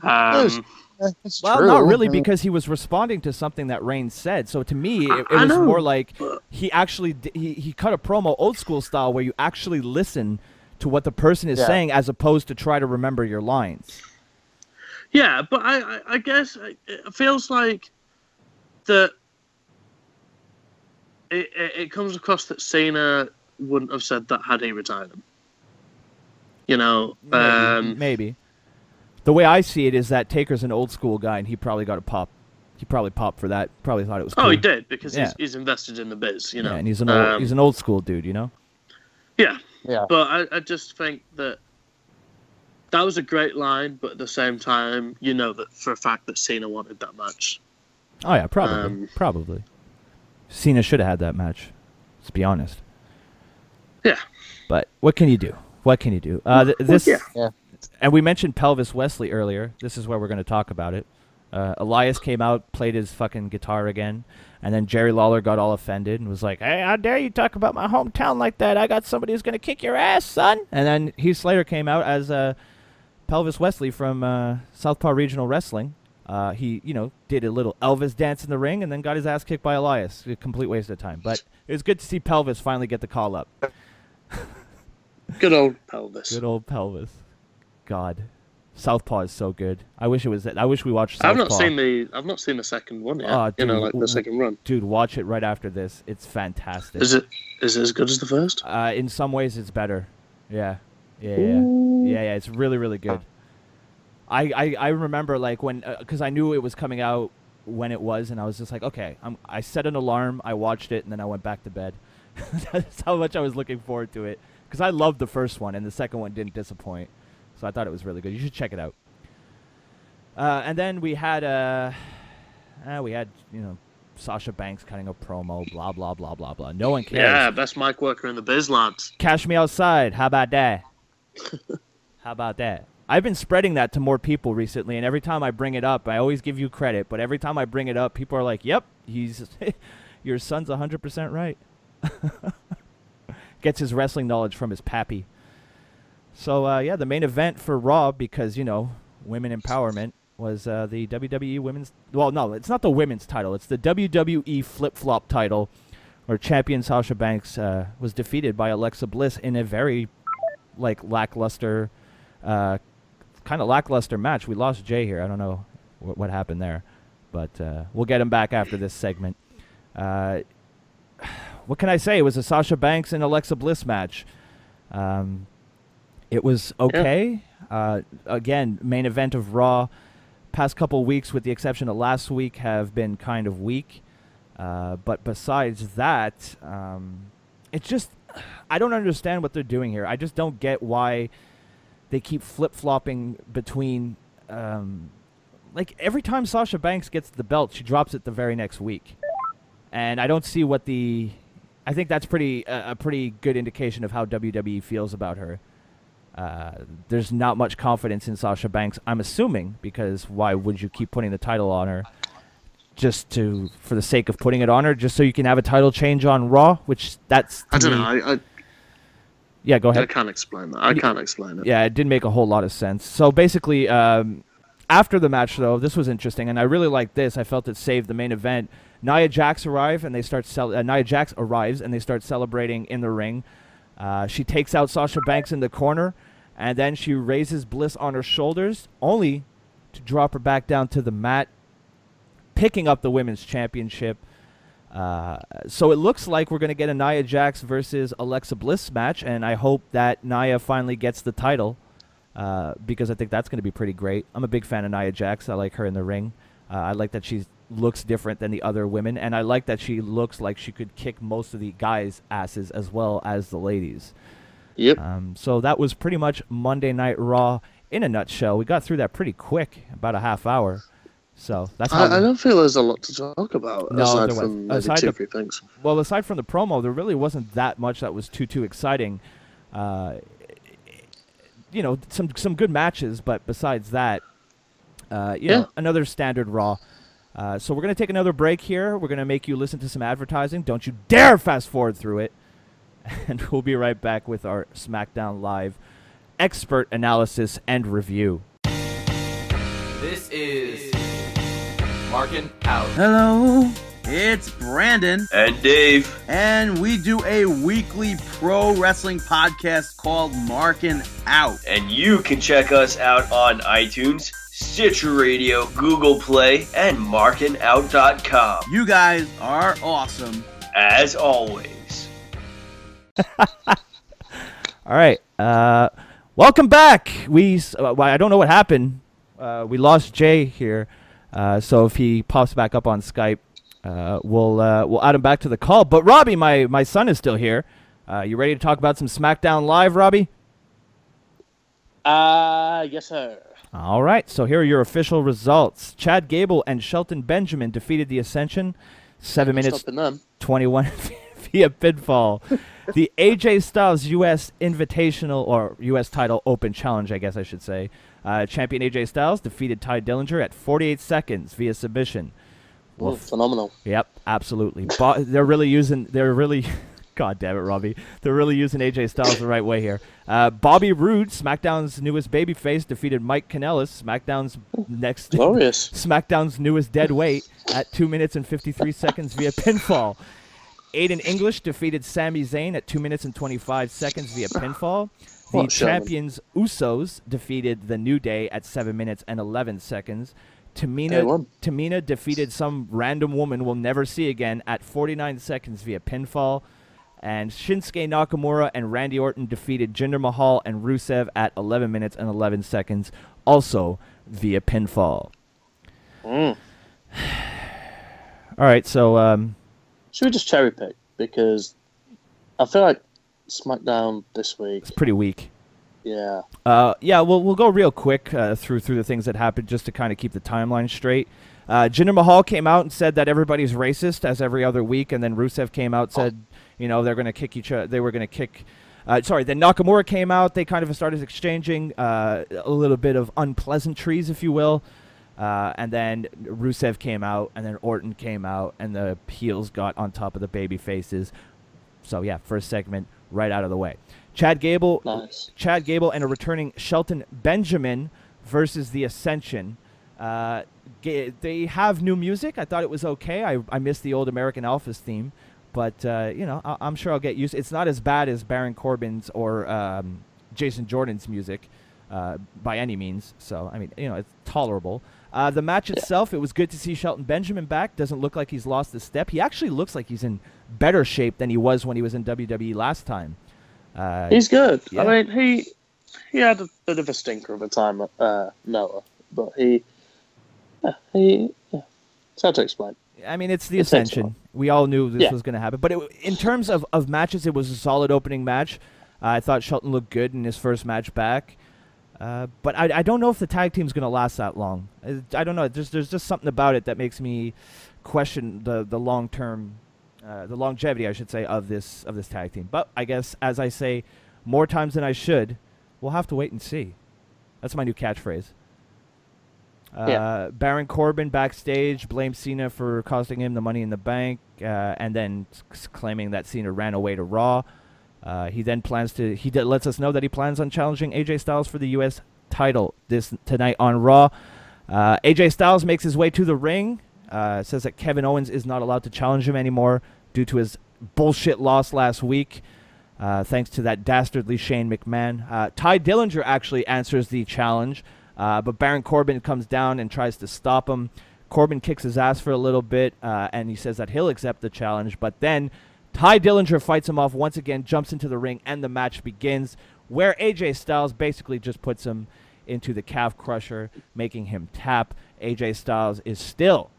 It's well, true. not really, because he was responding to something that Reigns said. So to me, it was more like he actually he cut a promo old school style where you actually listen to what the person is saying as opposed to try to remember your lines. Yeah, but I guess it feels like that it comes across that Cena wouldn't have said that had he retired him. Maybe. The way I see it is that Taker's an old school guy, and he probably got a pop. He probably popped for that. Probably thought it was cool. Oh, he did, because he's invested in the biz, Yeah, and he's an old school dude, Yeah. But I just think that was a great line, but at the same time, that for a fact that Cena wanted that match. Oh yeah, probably. Cena should have had that match. Let's be honest. Yeah. But what can you do? And we mentioned Pelvis Wesley earlier. This is where we're going to talk about it. Elias came out, played his fucking guitar again, and then Jerry Lawler got all offended and was like, "Hey, how dare you talk about my hometown like that? I got somebody who's going to kick your ass, son." And then Heath Slater came out as Pelvis Wesley from Southpaw Regional Wrestling. He, did a little Elvis dance in the ring and then got his ass kicked by Elias. A complete waste of time. But it was good to see Pelvis finally get the call up. Good old Pelvis. Good old Pelvis. God, Southpaw is so good. I wish we watched Southpaw. I've not seen the second one yet. Dude, the second run. Dude, watch it right after this. It's fantastic. Is it as good as the first? In some ways, it's better. Yeah. It's really, really good. I remember when because I knew it was coming out when it was, and I was just like, okay, I set an alarm, I watched it, and then I went back to bed. That's how much I was looking forward to it, because I loved the first one, and the second one didn't disappoint. So I thought it was really good. You should check it out. And then we had Sasha Banks cutting a promo, blah blah blah blah blah. No one cares. Yeah, best mic worker in the biz, lads. Cash me outside. How about that? How about that? I've been spreading that to more people recently, and every time I bring it up, I always give you credit, but every time I bring it up, people are like, "Yep, your son's 100% right." Gets his wrestling knowledge from his pappy. So yeah, the main event for Raw, because women empowerment, was the WWE Women's. Well, no, it's not the women's title. It's the WWE flip-flop title, where champion Sasha Banks was defeated by Alexa Bliss in a very lackluster. Kind of lackluster match. We lost Jay here. I don't know what happened there, but we'll get him back after this segment. What can I say? It was a Sasha Banks and Alexa Bliss match. It was okay. Yeah. Again, main event of Raw. Past couple weeks, with the exception of last week, have been kind of weak. But besides that, it's just I don't understand what they're doing here. I just don't get why they keep flip-flopping between, every time Sasha Banks gets the belt, she drops it the very next week. And I don't see what I think that's a pretty good indication of how WWE feels about her. There's not much confidence in Sasha Banks, I'm assuming, because why would you keep putting the title on her? Just for the sake of putting it on her, just so you can have a title change on Raw, which that's... I don't know, Yeah, go ahead. I can't explain that. I can't explain it. Yeah, it didn't make a whole lot of sense. So basically, after the match, though, this was interesting, and I really liked this. I felt it saved the main event. Nia Jax arrives, and they start celebrating in the ring. She takes out Sasha Banks in the corner, and then she raises Bliss on her shoulders, only to drop her back down to the mat, picking up the Women's Championship. So it looks like we're going to get a Nia Jax versus Alexa Bliss match, and I hope that Nia finally gets the title, because I think that's going to be pretty great. I'm a big fan of Nia Jax. I like her in the ring. I like that she looks different than the other women, and I like that she looks like she could kick most of the guys' asses as well as the ladies. Yep. So that was pretty much Monday Night Raw in a nutshell. We got through that pretty quick, about a half hour. So that's how I don't feel there's a lot to talk about, no, aside from maybe two, three things. Well, aside from the promo, there really wasn't that much that was too exciting. Some good matches, but besides that, another standard Raw. So we're going to take another break here. We're going to make you listen to some advertising. Don't you dare fast forward through it. And we'll be right back with our SmackDown Live expert analysis and review. This is Marking Out. Hello, it's Brandon. And Dave. And we do a weekly pro wrestling podcast called Marking Out. And you can check us out on iTunes, Stitcher Radio, Google Play, and markingout.com. You guys are awesome. As always. All right. Welcome back. I don't know what happened. We lost Jay here. So if he pops back up on Skype, we'll add him back to the call. But Robbie, my son, is still here. You ready to talk about some SmackDown Live, Robbie? Yes, sir. All right. So here are your official results. Chad Gable and Shelton Benjamin defeated the Ascension 7 minutes 21 via pinfall. The AJ Styles U.S. Invitational, or U.S. Title Open Challenge, I guess I should say. Champion AJ Styles defeated Ty Dillinger at 48 seconds via submission. Well, phenomenal. Yep, absolutely. God damn it, Robbie. They're really using AJ Styles the right way here. Bobby Roode, SmackDown's newest babyface, defeated Mike Kanellis, SmackDown's newest deadweight, at 2 minutes and 53 seconds via pinfall. Aiden English defeated Sami Zayn at 2 minutes and 25 seconds via pinfall. The champions Usos defeated The New Day at 7 minutes and 11 seconds. Tamina defeated some random woman we'll never see again at 49 seconds via pinfall. And Shinsuke Nakamura and Randy Orton defeated Jinder Mahal and Rusev at 11 minutes and 11 seconds, also via pinfall. All right, so... should we just cherry pick? Because I feel like SmackDown this week... It's pretty weak. Yeah. Yeah, we'll go real quick through the things that happened just to kind of keep the timeline straight. Jinder Mahal came out and said that everybody's racist, as every other week, and then Rusev came out and said, they're going to kick each other. They were going to kick. Then Nakamura came out. They kind of started exchanging a little bit of unpleasantries, if you will. And then Rusev came out, and then Orton came out, and the heels got on top of the baby faces. So yeah, first segment right out of the way. Chad Gable and a returning Shelton Benjamin versus the Ascension. They have new music. I thought it was okay. I missed the old American Alphas theme, but I'm sure I'll get used. It's not as bad as Baron Corbin's or Jason Jordan's music by any means. So I mean, it's tolerable. The match itself, it was good to see Shelton Benjamin back. Doesn't look like he's lost a step. He actually looks like he's in better shape than he was when he was in WWE last time. He's good. Yeah. I mean, he had a bit of a stinker of a time at Noah, but it's hard to explain. I mean, it's the Ascension. We all knew this was going to happen. But in terms of matches, it was a solid opening match. I thought Shelton looked good in his first match back. But I don't know if the tag team's going to last that long. I don't know. There's just something about it that makes me question the long-term, the longevity, I should say, of this tag team. But I guess, as I say more times than I should, we'll have to wait and see. That's my new catchphrase. Baron Corbin backstage blamed Cena for costing him the Money in the Bank, and then claiming that Cena ran away to Raw. He then lets us know that he plans on challenging AJ Styles for the U.S. title tonight on Raw. AJ Styles makes his way to the ring, says that Kevin Owens is not allowed to challenge him anymore due to his bullshit loss last week, thanks to that dastardly Shane McMahon. Ty Dillinger actually answers the challenge, but Baron Corbin comes down and tries to stop him. Corbin kicks his ass for a little bit, and he says that he'll accept the challenge, but then Ty Dillinger fights him off once again, jumps into the ring, and the match begins, where AJ Styles basically just puts him into the calf crusher, making him tap. AJ Styles is still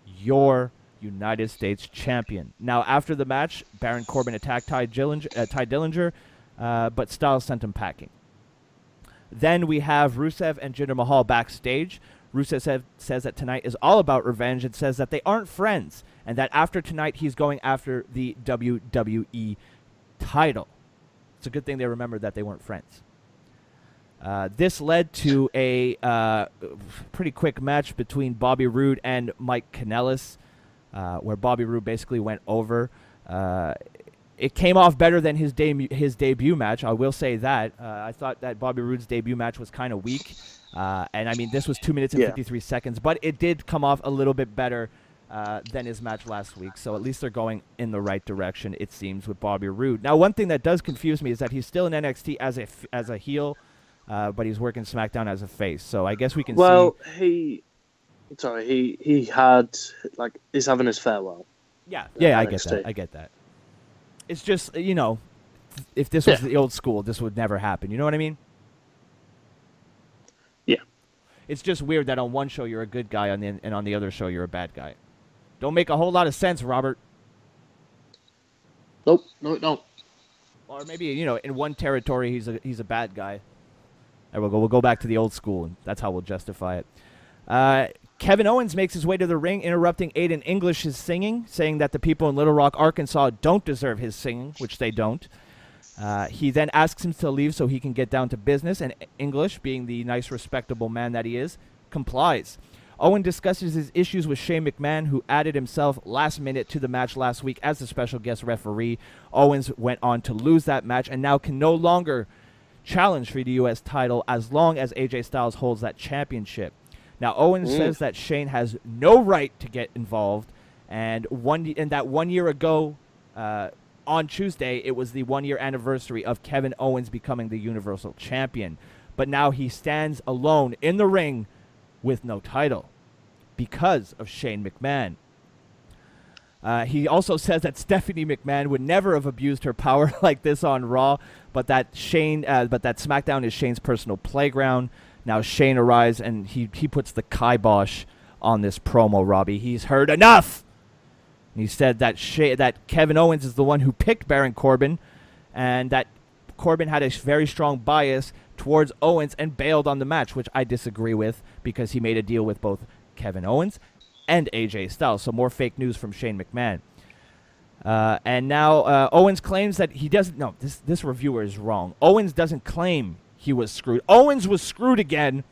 your United States champion. Now, after the match, Baron Corbin attacked Ty Dillinger, but Styles sent him packing. Then we have Rusev and Jinder Mahal backstage. Rusev says that tonight is all about revenge and says that they aren't friends, and that after tonight he's going after the WWE title. It's a good thing they remembered that they weren't friends. This led to a pretty quick match between Bobby Roode and Mike Kanellis, where Bobby Roode basically went over. It came off better than his debut match, I will say that. I thought that Bobby Roode's debut match was kind of weak. And I mean, this was 2 minutes and 53 seconds, but it did come off a little bit better than his match last week. So at least they're going in the right direction, it seems, with Bobby Roode. Now, one thing that does confuse me is that he's still in NXT as a heel, but he's working SmackDown as a face. So I guess we can see. Well, he had, like, he's having his farewell. Yeah, I get that. I get that. It's just, if this was the old school, this would never happen. You know what I mean? Yeah. It's just weird that on one show you're a good guy and on the other show you're a bad guy. Don't make a whole lot of sense, Robert. Nope, no, it don't. Or maybe, in one territory he's a bad guy. There we'll go back to the old school, and that's how we'll justify it. Kevin Owens makes his way to the ring, interrupting Aiden English's singing, saying that the people in Little Rock, Arkansas don't deserve his singing, which they don't. He then asks him to leave so he can get down to business, and English, being the nice, respectable man that he is, complies. Owen discusses his issues with Shane McMahon, who added himself last minute to the match last week as the special guest referee. Owens went on to lose that match and now can no longer challenge for the U.S. title as long as AJ Styles holds that championship. Now, Owens says that Shane has no right to get involved, and that 1 year ago, on Tuesday, it was the 1 year anniversary of Kevin Owens becoming the Universal Champion. But now he stands alone in the ring with no title because of Shane McMahon. He also says that Stephanie McMahon would never have abused her power like this on Raw, but that SmackDown is Shane's personal playground. Now Shane arrives and he puts the kibosh on this promo, Robbie. He's heard enough. And he said that Kevin Owens is the one who picked Baron Corbin, and that Corbin had a very strong bias towards Owens and bailed on the match, which I disagree with because he made a deal with both Kevin Owens and AJ Styles. So more fake news from Shane McMahon. And now Owens claims that he doesn't. No, this reviewer is wrong. Owens doesn't claim he was screwed. Owens was screwed again,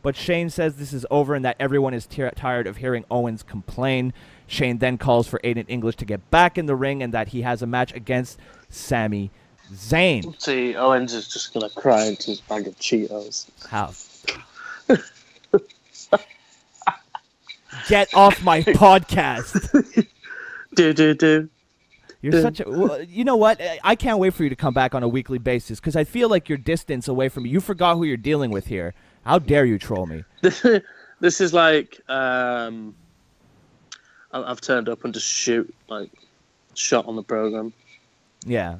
but Shane says this is over and that everyone is tired of hearing Owens complain. Shane then calls for Aiden English to get back in the ring and that he has a match against Sami Zayn. See, Owens is just going to cry into his bag of Cheetos. How? Get off my podcast. Do. You're such a... Well, you know what? I can't wait for you to come back on a weekly basis because I feel like you're distance away from me. You forgot who you're dealing with here. How dare you troll me? This is like... I've turned up and just shot on the program. Yeah.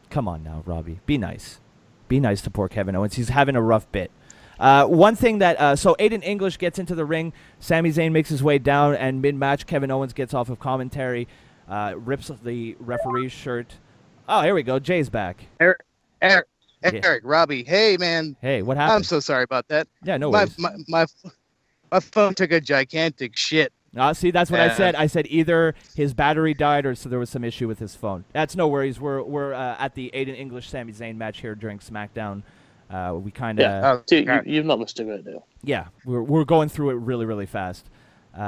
Come on now, Robbie. Be nice. Be nice to poor Kevin Owens. He's having a rough bit. One thing that... so Aiden English gets into the ring. Sami Zayn makes his way down, and mid-match, Kevin Owens gets off of commentary, rips the referee's shirt. Oh, here we go. Jay's back. Eric, Robbie. Hey, man. Hey, what happened? I'm so sorry about that. Yeah, no worries. My phone took a gigantic shit. See, that's what I said. I said either his battery died or so there was some issue with his phone. That's no worries. We're at the Aiden English Sami Zayn match here during SmackDown. We kind of you've not missed a great deal. Yeah, we're going through it really, really fast.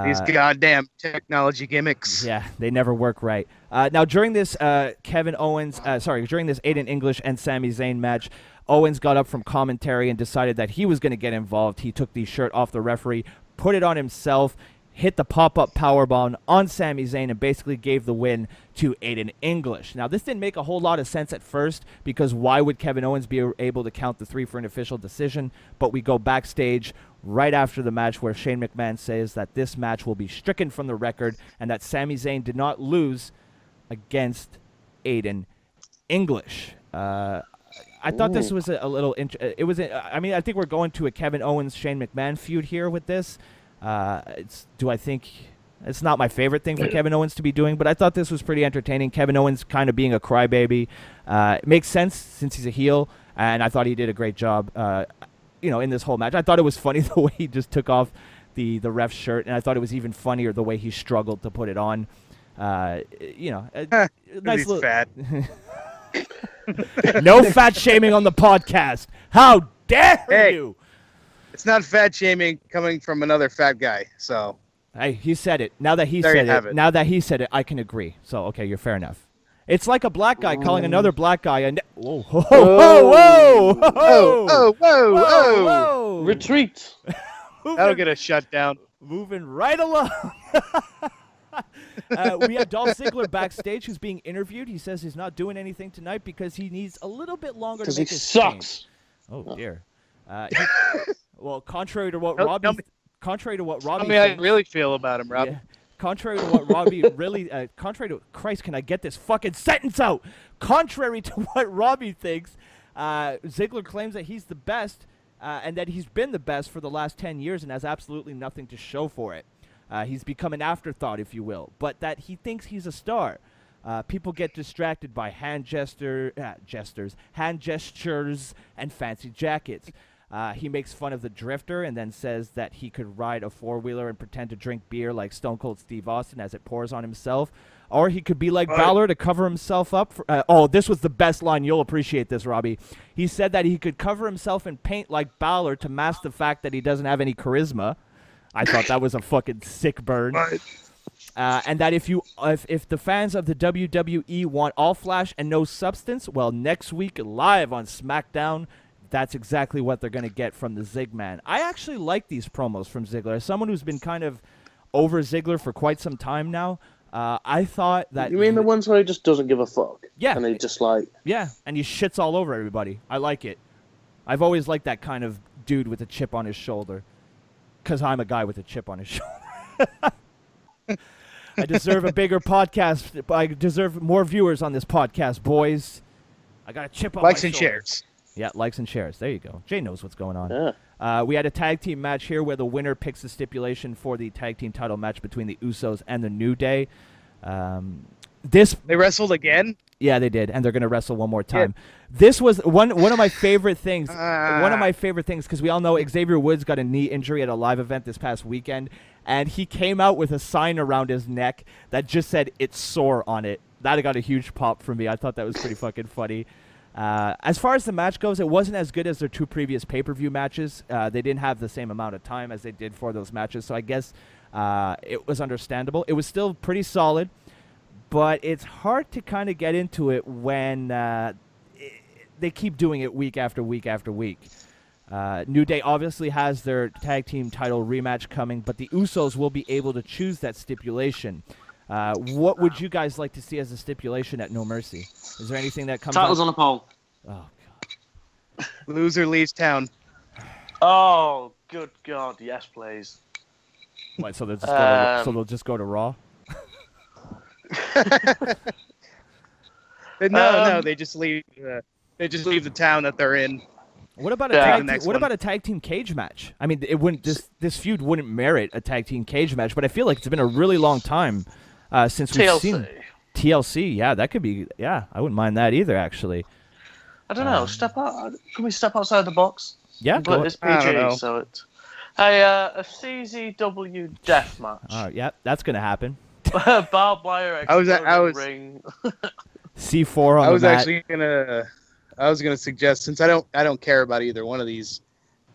These goddamn technology gimmicks. Yeah, they never work right. Now during this during this Aiden English and Sami Zayn match, Owens got up from commentary and decided that he was going to get involved. He took the shirt off the referee, put it on himself, hit the pop-up powerbomb on Sami Zayn, and basically gave the win to Aiden English. Now, this didn't make a whole lot of sense at first, because why would Kevin Owens be able to count the 3 for an official decision? But we go backstage right after the match where Shane McMahon says that this match will be stricken from the record and that Sami Zayn did not lose against Aiden English. I thought this was a little... I think we're going to a Kevin Owens-Shane McMahon feud here with this. It's not my favorite thing for Kevin Owens to be doing, but I thought this was pretty entertaining. Kevin Owens kind of being a crybaby. It makes sense since he's a heel, and I thought he did a great job, in this whole match. I thought it was funny the way he just took off the ref's shirt, and I thought it was even funnier the way he struggled to put it on. Nice he's fat. No fat shaming on the podcast. How dare you? It's not fat shaming coming from another fat guy. So, hey, he said it. Now that he said it, I can agree. So, okay, you're fair enough. It's like a black guy calling another black guy a... Whoa, whoa. Retreat. That'll get us shut down. Moving right along. We have Dolph Ziggler backstage who's being interviewed. He says he's not doing anything tonight because he needs a little bit longer to make his sucks. Change. Oh, dear. Well, contrary to what Robbie I really feel about him, Rob. Yeah, contrary to what Robbie Christ, can I get this fucking sentence out? Contrary to what Robbie thinks, Ziggler claims that he's the best and that he's been the best for the last 10 years and has absolutely nothing to show for it. He's become an afterthought, if you will, but that he thinks he's a star. People get distracted by hand gestures, and fancy jackets. He makes fun of the Drifter and then says that he could ride a four-wheeler and pretend to drink beer like Stone Cold Steve Austin as it pours on himself. Or he could be like Balor to cover himself up. This was the best line. You'll appreciate this, Robbie. He said that he could cover himself in paint like Balor to mask the fact that he doesn't have any charisma. I thought that was a fucking sick burn. And that if the fans of the WWE want all flash and no substance, well, next week live on SmackDown, that's exactly what they're going to get from the Zigman. I actually like these promos from Ziggler. As someone who's been kind of over Ziggler for quite some time now, I thought that... You mean the ones where he just doesn't give a fuck? Yeah. And he just like... Yeah, and he shits all over everybody. I like it. I've always liked that kind of dude with a chip on his shoulder. Because I'm a guy with a chip on his shoulder. I deserve a bigger podcast. I deserve more viewers on this podcast, boys. I got a chip on my shoulder. Likes and shares. Yeah, likes and shares. There you go. Jay knows what's going on. Yeah. We had a tag team match here where the winner picks the stipulation for the tag team title match between the Usos and the New Day. They wrestled again? Yeah, they did, and they're going to wrestle one more time. Yeah. This was one of my favorite things. One of my favorite things, because we all know Xavier Woods got a knee injury at a live event this past weekend, and he came out with a sign around his neck that just said "It's sore" on it. That got a huge pop from me. I thought that was pretty fucking funny. As far as the match goes, it wasn't as good as their 2 previous pay-per-view matches. They didn't have the same amount of time as they did for those matches, so I guess it was understandable. It was still pretty solid, but it's hard to kind of get into it when they keep doing it week after week after week. New Day obviously has their tag team title rematch coming, but the Usos will be able to choose that stipulation. What would you guys like to see as a stipulation at No Mercy? Is there anything that comes Titles on a pole. Oh, God. Loser leaves town. Oh, good God. Yes, please. What, so they'll just go to Raw? No, they just leave. They just leave the town that they're in. What about a tag team cage match? I mean, it wouldn't. This feud wouldn't merit a tag team cage match, but I feel like it's been a really long time since we've seen TLC. Yeah, that could be. Yeah, I wouldn't mind that either. Actually, I don't know. Step out. Can we step outside the box? Yeah, but it's PG, so it's a CZW death match. Yeah, that's gonna happen. Barbed wire. I was ring. C4 on the mat. I was gonna suggest, since I don't care about either one of these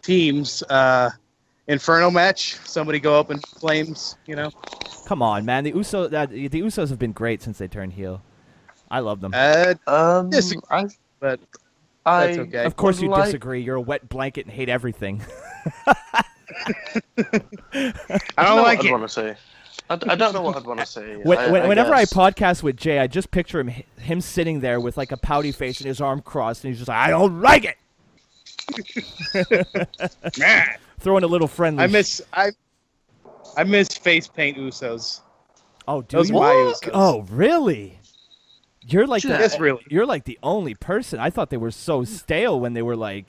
teams, Inferno match. Somebody go up in flames, you know. Come on, man. The Usos have been great since they turned heel. I love them. But that's okay. Of course you disagree. You're a wet blanket and hate everything. I don't like it. I want to say. I don't know what I'd want to say. Whenever I podcast with Jay, I just picture him sitting there with like a pouty face and his arm crossed, and he's just like, "I don't like it." Man, throwing a little friendly. I miss face paint Usos. Oh, dude, those my Usos. Oh, really? You're like you're like the only person. I thought they were so stale when they were like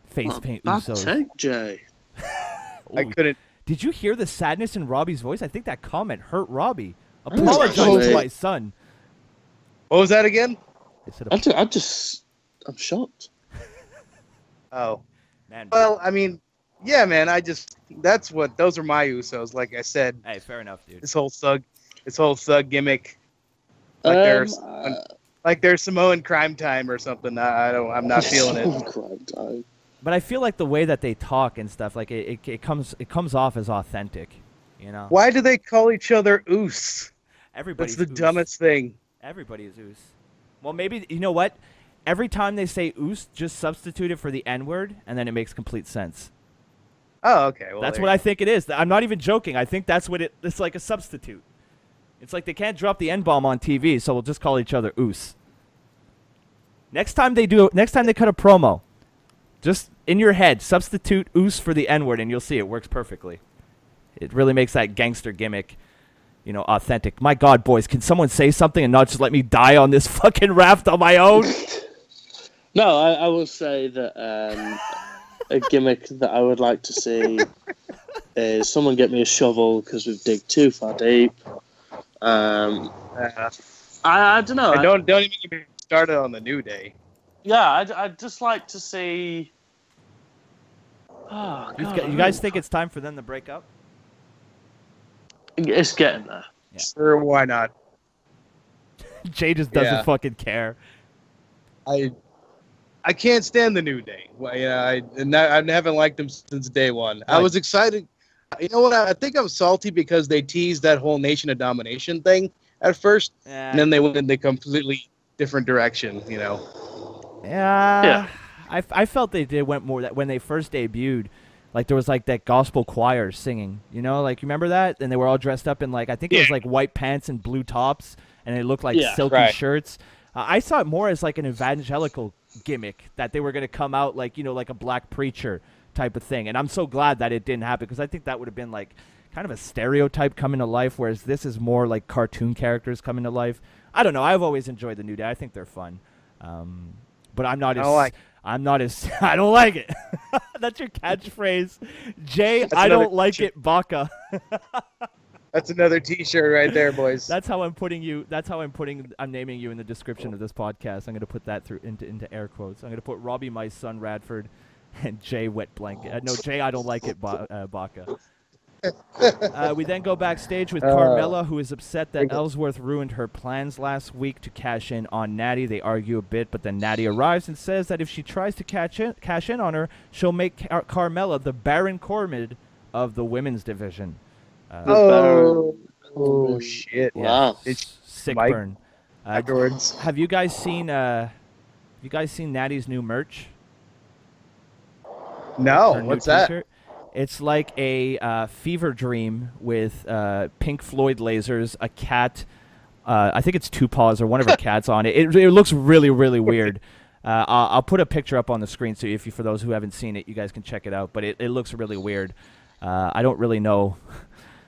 face paint Usos. Take Jay. I couldn't. Did you hear the sadness in Robbie's voice? I think that comment hurt Robbie. Apologize to my son. What was that again? I'm shocked. Oh, man. Well, I mean, yeah, man. Those are my Usos. Like I said. Hey, fair enough, dude. This whole thug gimmick. Like there's Samoan crime time or something. I'm not feeling it. Crime time. But I feel like the way that they talk and stuff, like it comes off as authentic, you know. Why do they call each other Oos? Everybody's That's the dumbest thing. Everybody is Oos. Well, maybe, you know what? Every time they say Oos, just substitute it for the N-word, and then it makes complete sense. Oh, okay. Well, that's what I think it is. I'm not even joking. I think that's what it's like, a substitute. It's like they can't drop the N-bomb on TV, so we'll just call each other Oos. Next time they cut a promo, just in your head, substitute Oos for the N-word, and you'll see it works perfectly. It really makes that gangster gimmick, you know, authentic. My God, boys, can someone say something and not just let me die on this fucking raft on my own? No, I will say that a gimmick that I would like to see is someone get me a shovel because we've dig too far deep. I don't know. Don't even get me started on the New Day. Yeah, I'd just like to see. Oh, God, you guys think it's time for them to break up? It's getting there. Yeah. Sure, why not? Jay just doesn't fucking care. I can't stand the New Day. Well, I haven't liked them since day one. Right. I was excited. You know what? I think I'm salty because they teased that whole Nation of Domination thing at first, and then they went in the completely different direction. You know. Yeah. I felt they went more that when they first debuted, like there was like that gospel choir singing, you know, like you remember that? And they were all dressed up in like, I think it was like white pants and blue tops, and they looked like silky shirts. I saw it more as like an evangelical gimmick, that they were going to come out like, you know, like a black preacher type of thing. And I'm so glad that it didn't happen, because I think that would have been like kind of a stereotype coming to life, whereas this is more like cartoon characters coming to life. I don't know. I've always enjoyed the New Day. I think they're fun. But I'm not as I don't like it. That's your catchphrase. Jay, I don't like it, Baca. That's another T-shirt right there, boys. That's how I'm putting you. I'm naming you in the description of this podcast. I'm going to put that into air quotes. I'm going to put Robbie, my son, Radford, and Jay Wet Blanket. No, Jay, I don't like it, Baca. We then go backstage with Carmella, who is upset that Ellsworth ruined her plans last week to cash in on Natty. They argue a bit, but then Natty arrives and says that if she tries to cash in on her, she'll make Carmella the Baron Corbin of the women's division. Shit! Wow, it's sick Mike burn. Afterwards, have you guys seen Natty's new merch? No, what's that? It's like a fever dream with Pink Floyd lasers, a cat. I think it's Two Paws or one of her cats on it. It looks really, really weird. I'll put a picture up on the screen so for those who haven't seen it, you guys can check it out. But it looks really weird. I don't really know.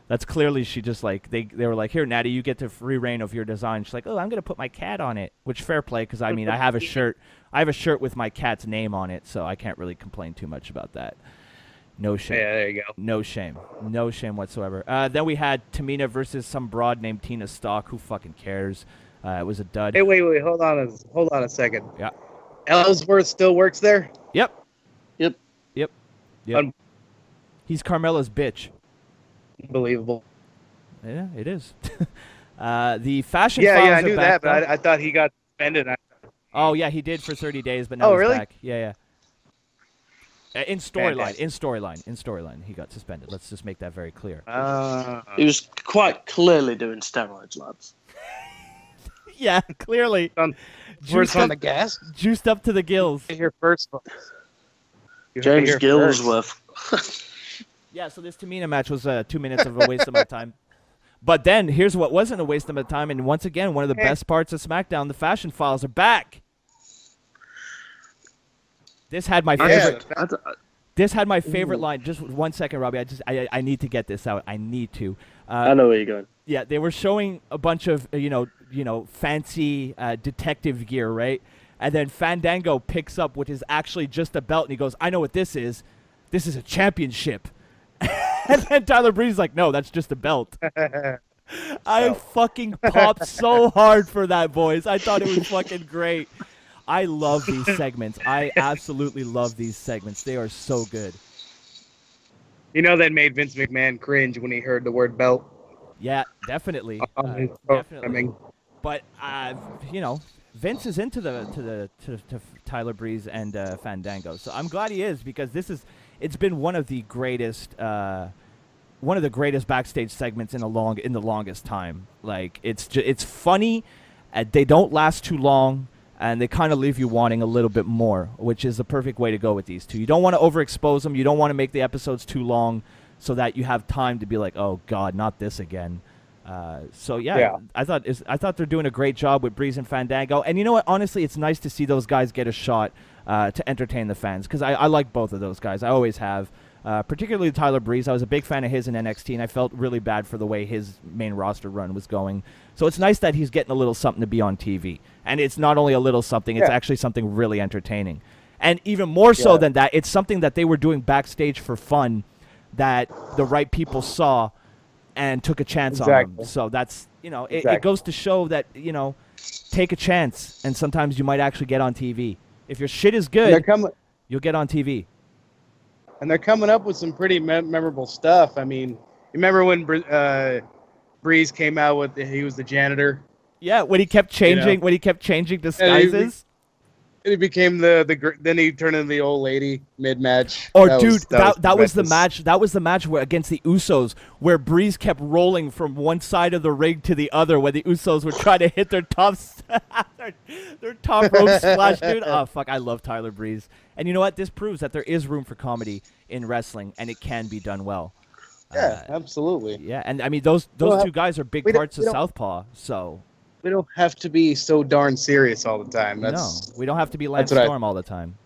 That's clearly she just like they were like, here, Natty, you get the free reign of your design. She's like, oh, I'm gonna put my cat on it, which fair play because I mean I have a shirt with my cat's name on it, so I can't really complain too much about that. No shame. Yeah, there you go. No shame. No shame whatsoever. Then we had Tamina versus some broad named Tina Stock. Who fucking cares? It was a dud. Hey, wait, hold on a second. Yeah. Ellsworth still works there? Yep. He's Carmella's bitch. Unbelievable. Yeah, it is. The fashion files files I knew that, but I thought he got suspended. Oh, yeah, he did for 30 days, but now he's really? back. Yeah. In storyline, he got suspended. Let's just make that very clear. He was quite clearly doing steroids, lads. Yeah, clearly. Juiced on the gas? Juiced up to the gills. Here first. James Gillsworth. Yeah, so this Tamina match was 2 minutes of a waste of my time. But then, here's what wasn't a waste of my time, and once again, one of the best parts of SmackDown, the fashion files are back. This had my favorite. This had my favorite line. Just 1 second, Robbie. I need to get this out. I need to. I know where you're going. Yeah, they were showing a bunch of fancy detective gear, right? And then Fandango picks up what is actually just a belt, and he goes, "I know what this is. This is a championship." And then Tyler Breeze's like, "No, that's just a belt." I fucking popped so hard for that, boys. I thought it was fucking great. I love these segments. I absolutely love these segments. They are so good. You know that made Vince McMahon cringe when he heard the word belt. Yeah, definitely. Definitely. But Vince is into to Tyler Breeze and Fandango, so I'm glad he is because it's been one of the greatest backstage segments in the longest time. Like it's funny, they don't last too long. And they kind of leave you wanting a little bit more, which is the perfect way to go with these two. You don't want to overexpose them. You don't want to make the episodes too long so that you have time to be like, oh, God, not this again. I thought they're doing a great job with Breeze and Fandango. And you know what? Honestly, it's nice to see those guys get a shot to entertain the fans because I like both of those guys. I always have. Particularly Tyler Breeze. I was a big fan of his in NXT, and I felt really bad for the way his main roster run was going. So it's nice that he's getting a little something to be on TV. And it's not only a little something, it's actually something really entertaining. And even more so than that, it's something that they were doing backstage for fun that the right people saw and took a chance on them. So that's, it goes to show that, take a chance, and sometimes you might actually get on TV. If your shit is good, you'll get on TV. And they're coming up with some pretty memorable stuff. I mean, you remember when Breeze came out with he was the janitor? Yeah, when he kept changing, disguises. And he became then he turned into the old lady mid-match. Oh, that was the match. That was the match where against the Usos, where Breeze kept rolling from one side of the ring to the other, when the Usos were trying to hit their top rope splash, dude. Oh fuck, I love Tyler Breeze. And you know what? This proves that there is room for comedy in wrestling, and it can be done well. Yeah, absolutely. Yeah, and I mean those two guys are big parts of Southpaw, so. We don't have to be so darn serious all the time. No, we don't have to be Lance Storm all the time.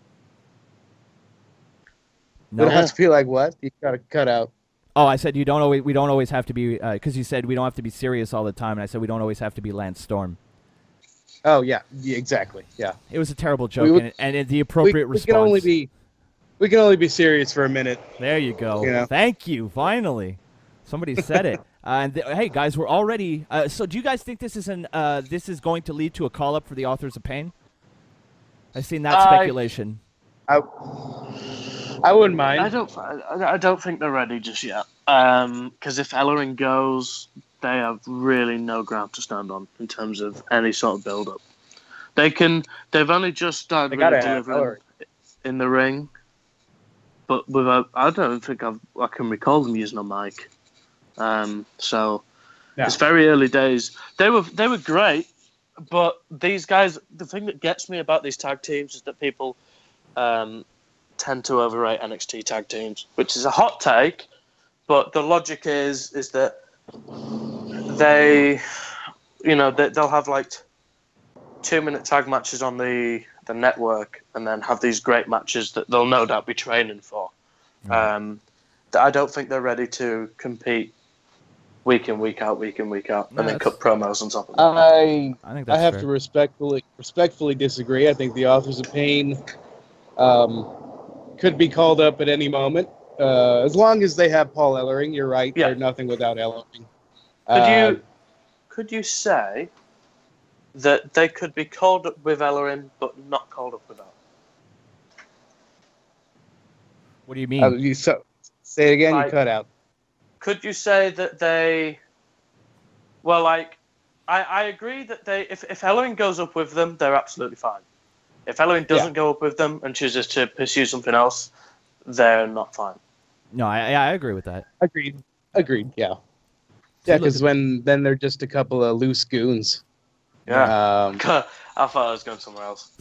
No. We don't have to be like what? You got to cut out. Oh, I said we don't always have to be, because you said we don't have to be serious all the time, and I said we don't always have to be Lance Storm. Oh, yeah, exactly, yeah. It was a terrible joke, and the appropriate response. We can only be serious for a minute. There you go. Thank you, finally. Somebody said it. Hey, guys, we're already. So, do you guys think this is this is going to lead to a call up for the Authors of Pain? I've seen that speculation. I wouldn't mind. I don't think they're ready just yet. Because if Ellering goes, they have really no ground to stand on in terms of any sort of build-up. They've only just started really delivering in the ring, but I don't think I can recall them using a mic. So it's very early days. They were great, but these guys. The thing that gets me about these tag teams is that people tend to overrate NXT tag teams, which is a hot take. But the logic is that they'll have like 2-minute tag matches on the network, and then have these great matches that they'll no doubt be training for. I don't think they're ready to compete week in, week out, and then cut promos on top of it. I think that's fair. To respectfully disagree. I think the Authors of Pain could be called up at any moment. As long as they have Paul Ellering, you're right. Yeah. They're nothing without Ellering. Could you say that they could be called up with Ellering, but not called up without? What do you mean? Say it again. You cut out. Could you say that they? Well, like, I agree that if Ellering goes up with them, they're absolutely fine. If Ellering doesn't go up with them and chooses to pursue something else, they're not fine. No, I agree with that. Agreed. Yeah. Yeah, because then they're just a couple of loose goons. Yeah. I thought I was going somewhere else.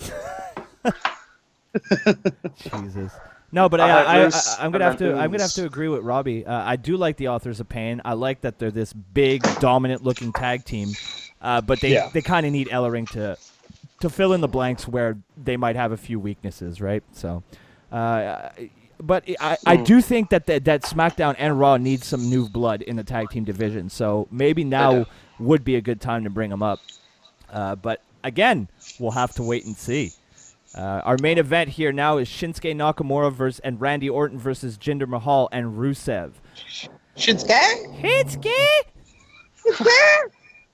Jesus. No, but I'm gonna have to agree with Robbie. I do like the Authors of Pain. I like that they're this big, dominant-looking tag team, but they kind of need Ellering to fill in the blanks where they might have a few weaknesses, right? So, but I do think that SmackDown and Raw need some new blood in the tag team division. So maybe now would be a good time to bring them up. But again, we'll have to wait and see. Our main event here now is Shinsuke Nakamura and Randy Orton versus Jinder Mahal and Rusev. Shinsuke?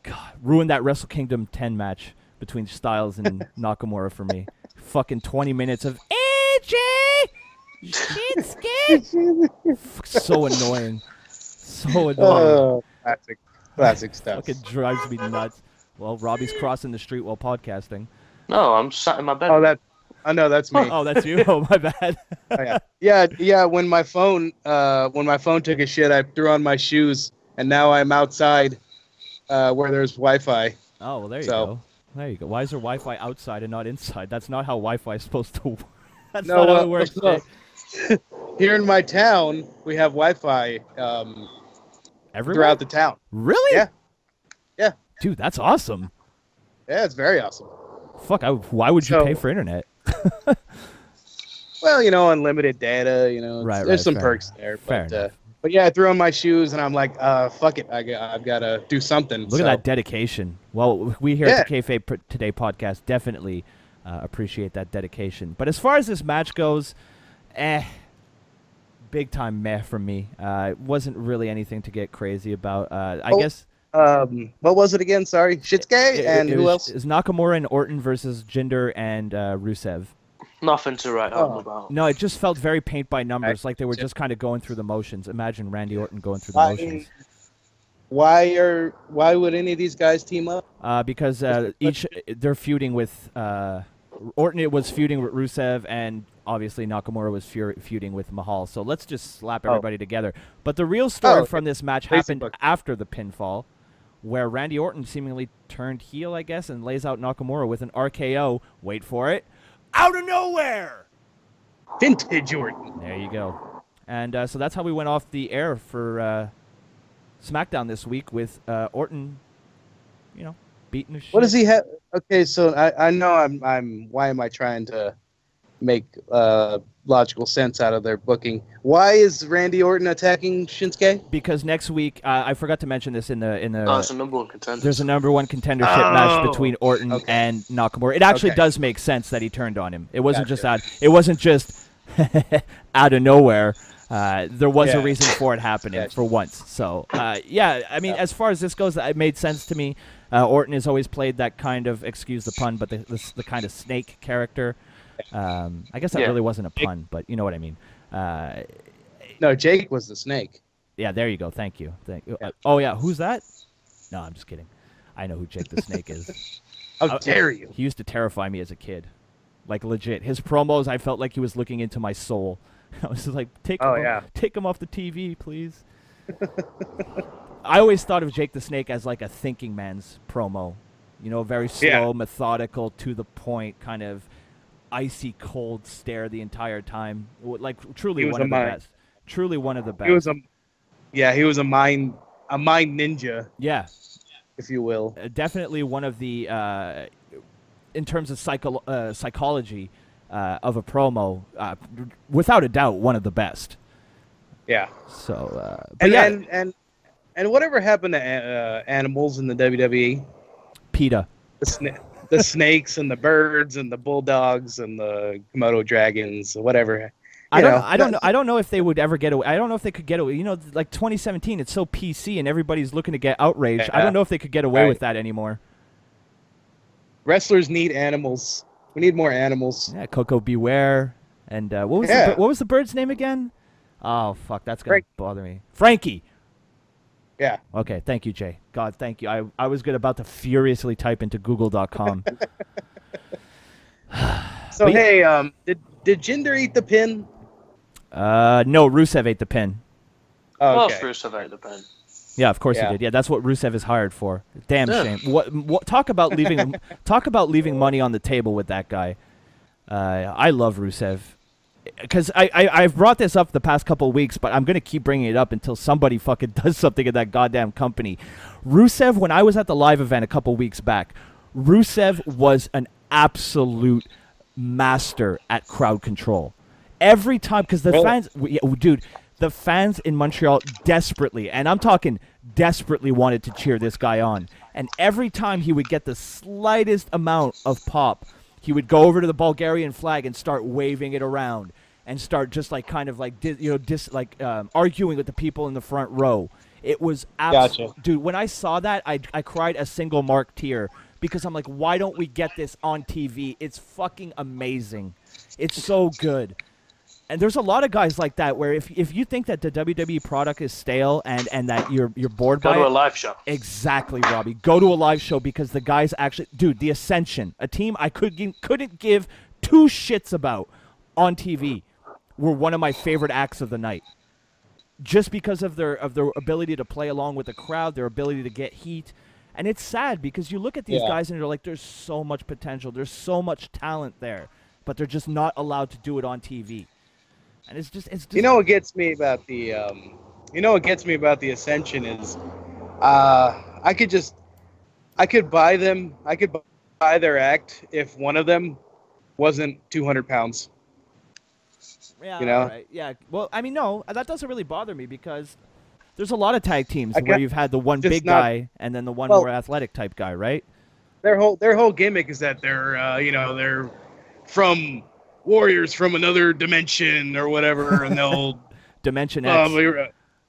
God, ruined that Wrestle Kingdom 10 match between Styles and Nakamura for me. Fucking 20 minutes of AJ! Shinsuke! So annoying. So annoying. Classic stuff. Fucking drives me nuts. Well, Robbie's crossing the street while podcasting. No, I'm sat in my bed. No, that's me. Oh, that's you. Oh, my bad. Yeah. When my phone took a shit, I threw on my shoes, and now I'm outside, where there's Wi-Fi. Oh, well, there you go. There you go. Why is there Wi-Fi outside and not inside? That's not how Wi-Fi is supposed to work. That's not how it works. Here in my town, we have Wi-Fi throughout the town. Really? Yeah. Dude, that's awesome. Yeah, it's very awesome. Fuck, why would you pay for internet? Well, unlimited data, there's some perks there. But yeah, I threw on my shoes and I'm like, fuck it, I've got to do something. Look at that dedication. Well, we here at the Kayfabe Today podcast definitely appreciate that dedication. But as far as this match goes, big time meh from me. It wasn't really anything to get crazy about. I guess... what was it again? Sorry, Shinsuke and who else? Is Nakamura and Orton versus Jinder and Rusev. Nothing to write home about. No, it just felt very paint by numbers, like they were just kind of going through the motions. Imagine Randy Orton going through the motions. Why would any of these guys team up? Because they're feuding with Orton. Was feuding with Rusev, and obviously Nakamura was feuding with Mahal. So let's just slap everybody together. But the real story from this match happened after the pinfall, where Randy Orton seemingly turned heel, I guess, and lays out Nakamura with an RKO. Wait for it. Out of nowhere! Vintage Orton. There you go. And so that's how we went off the air for SmackDown this week with Orton, beating the shit. What does he have? Okay, so I know I'm. Why am I trying to make logical sense out of their booking? Why is Randy Orton attacking Shinsuke? Because next week, I forgot to mention this in the. It's a number one contender. There's a number one contendership match between Orton and Nakamura. It actually does make sense that he turned on him. It wasn't just out. It wasn't just out of nowhere. there was a reason for it happening for once. So, yeah, I mean, as far as this goes, it made sense to me. Orton has always played that kind of, excuse the pun, but the kind of snake character. I guess that really wasn't a pun, but you know what I mean. No, Jake was the snake. Yeah, there you go. Thank you. Oh, yeah, who's that? No, I'm just kidding. I know who Jake the Snake is. How dare you? He used to terrify me as a kid. Like, legit. His promos, I felt like he was looking into my soul. I was just like, take him off the TV, please. I always thought of Jake the Snake as like a thinking man's promo. You know, very slow, methodical, to the point, kind of icy cold stare the entire time. Like, truly one of the best. Truly one of the best. He was a mind ninja. Yeah. If you will. Definitely one of the, in terms of psychology of a promo, without a doubt, one of the best. Yeah. So, and whatever happened to animals in the WWE? PETA. The snakes and the birds and the bulldogs and the Komodo dragons, whatever. I don't know if they would ever get away. I don't know if they could get away. You know, like 2017, it's so PC and everybody's looking to get outraged. I don't know if they could get away with that anymore. Wrestlers need animals. We need more animals. Yeah, Coco Beware. And what was the bird's name again? Oh, fuck, that's going to bother me. Frankie. Yeah. Okay, thank you, Jay. God, thank you. I was about to furiously type into google.com. So, hey, did Jinder eat the pin? No, Rusev ate the pin. Oh, okay. Of course Rusev ate the pin. Yeah, of course he did. Yeah, that's what Rusev is hired for. Damn shame. What talk about leaving money on the table with that guy. I love Rusev. Because I've brought this up the past couple of weeks, but I'm going to keep bringing it up until somebody fucking does something in that goddamn company. Rusev, when I was at the live event a couple weeks back, Rusev was an absolute master at crowd control. Every time, because the fans, the fans in Montreal desperately, and I'm talking desperately, wanted to cheer this guy on. And every time he would get the slightest amount of pop, he would go over to the Bulgarian flag and start waving it around and start just like kind of like arguing with the people in the front row. It was dude. When I saw that, I cried a single mark tear because I'm like, why don't we get this on TV? It's fucking amazing. It's so good. And there's a lot of guys like that where if you think that the WWE product is stale and that you're bored by it, go to a live show. Exactly, Robbie. Go to a live show because the guys actually, dude, the Ascension, a team I couldn't give two shits about on TV, were one of my favorite acts of the night. Just because of their ability to play along with the crowd, their ability to get heat. And it's sad because you look at these guys and you're like, there's so much potential, there's so much talent there, but they're just not allowed to do it on TV. And it's just you know what gets me about the Ascension is I could buy their act if one of them wasn't 200 pounds. Yeah, you know? Right. Yeah. Well, I mean, no, that doesn't really bother me because there's a lot of tag teams where you've had the one big guy and then the one more athletic type guy, right? Their whole gimmick is that they're from warriors from another dimension or whatever, and they'll Dimension X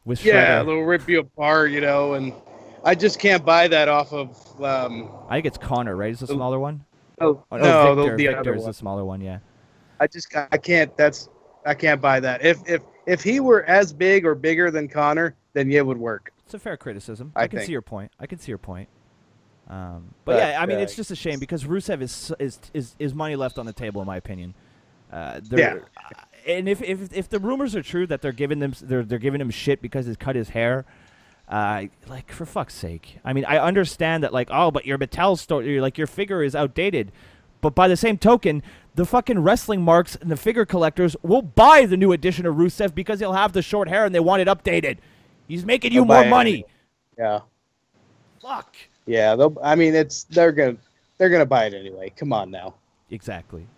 with Shredder. they'll rip you apart, and I just can't buy that off of. I think it's Conor, right? Is the smaller one? No, Victor is the smaller one. Yeah. I can't buy that. If he were as big or bigger than Conor, then it would work. It's a fair criticism. I can see your point. But yeah, I mean, it's just a shame because Rusev is money left on the table, in my opinion. And if the rumors are true that they're giving him shit because he's cut his hair, like, for fuck's sake. I mean, I understand that, like, but your Mattel story, like, your figure is outdated. But by the same token, the fucking wrestling marks and the figure collectors will buy the new edition of Rusev because he'll have the short hair and they want it updated. He's making you more money. Yeah. Fuck. Yeah, they're gonna buy it anyway. Come on now. Exactly.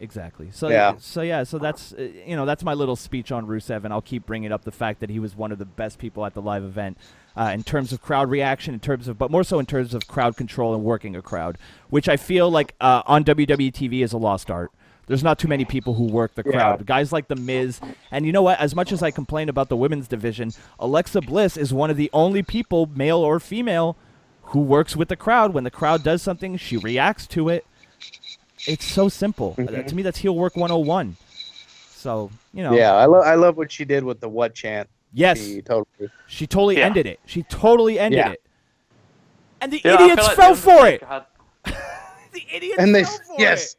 So that's that's my little speech on Rusev, and I'll keep bringing up the fact that he was one of the best people at the live event in terms of crowd reaction, but more so in terms of crowd control and working a crowd, which I feel like on WWE TV is a lost art. There's not too many people who work the crowd. Guys like The Miz. And you know what? As much as I complain about the women's division, Alexa Bliss is one of the only people, male or female, who works with the crowd. When the crowd does something, she reacts to it. It's so simple. To me, that's heel work 101. So, you know. Yeah, I love what she did with the what chant. Yes. She totally ended it. She totally ended it. And the idiots fell for it. The idiots fell for it. Yes.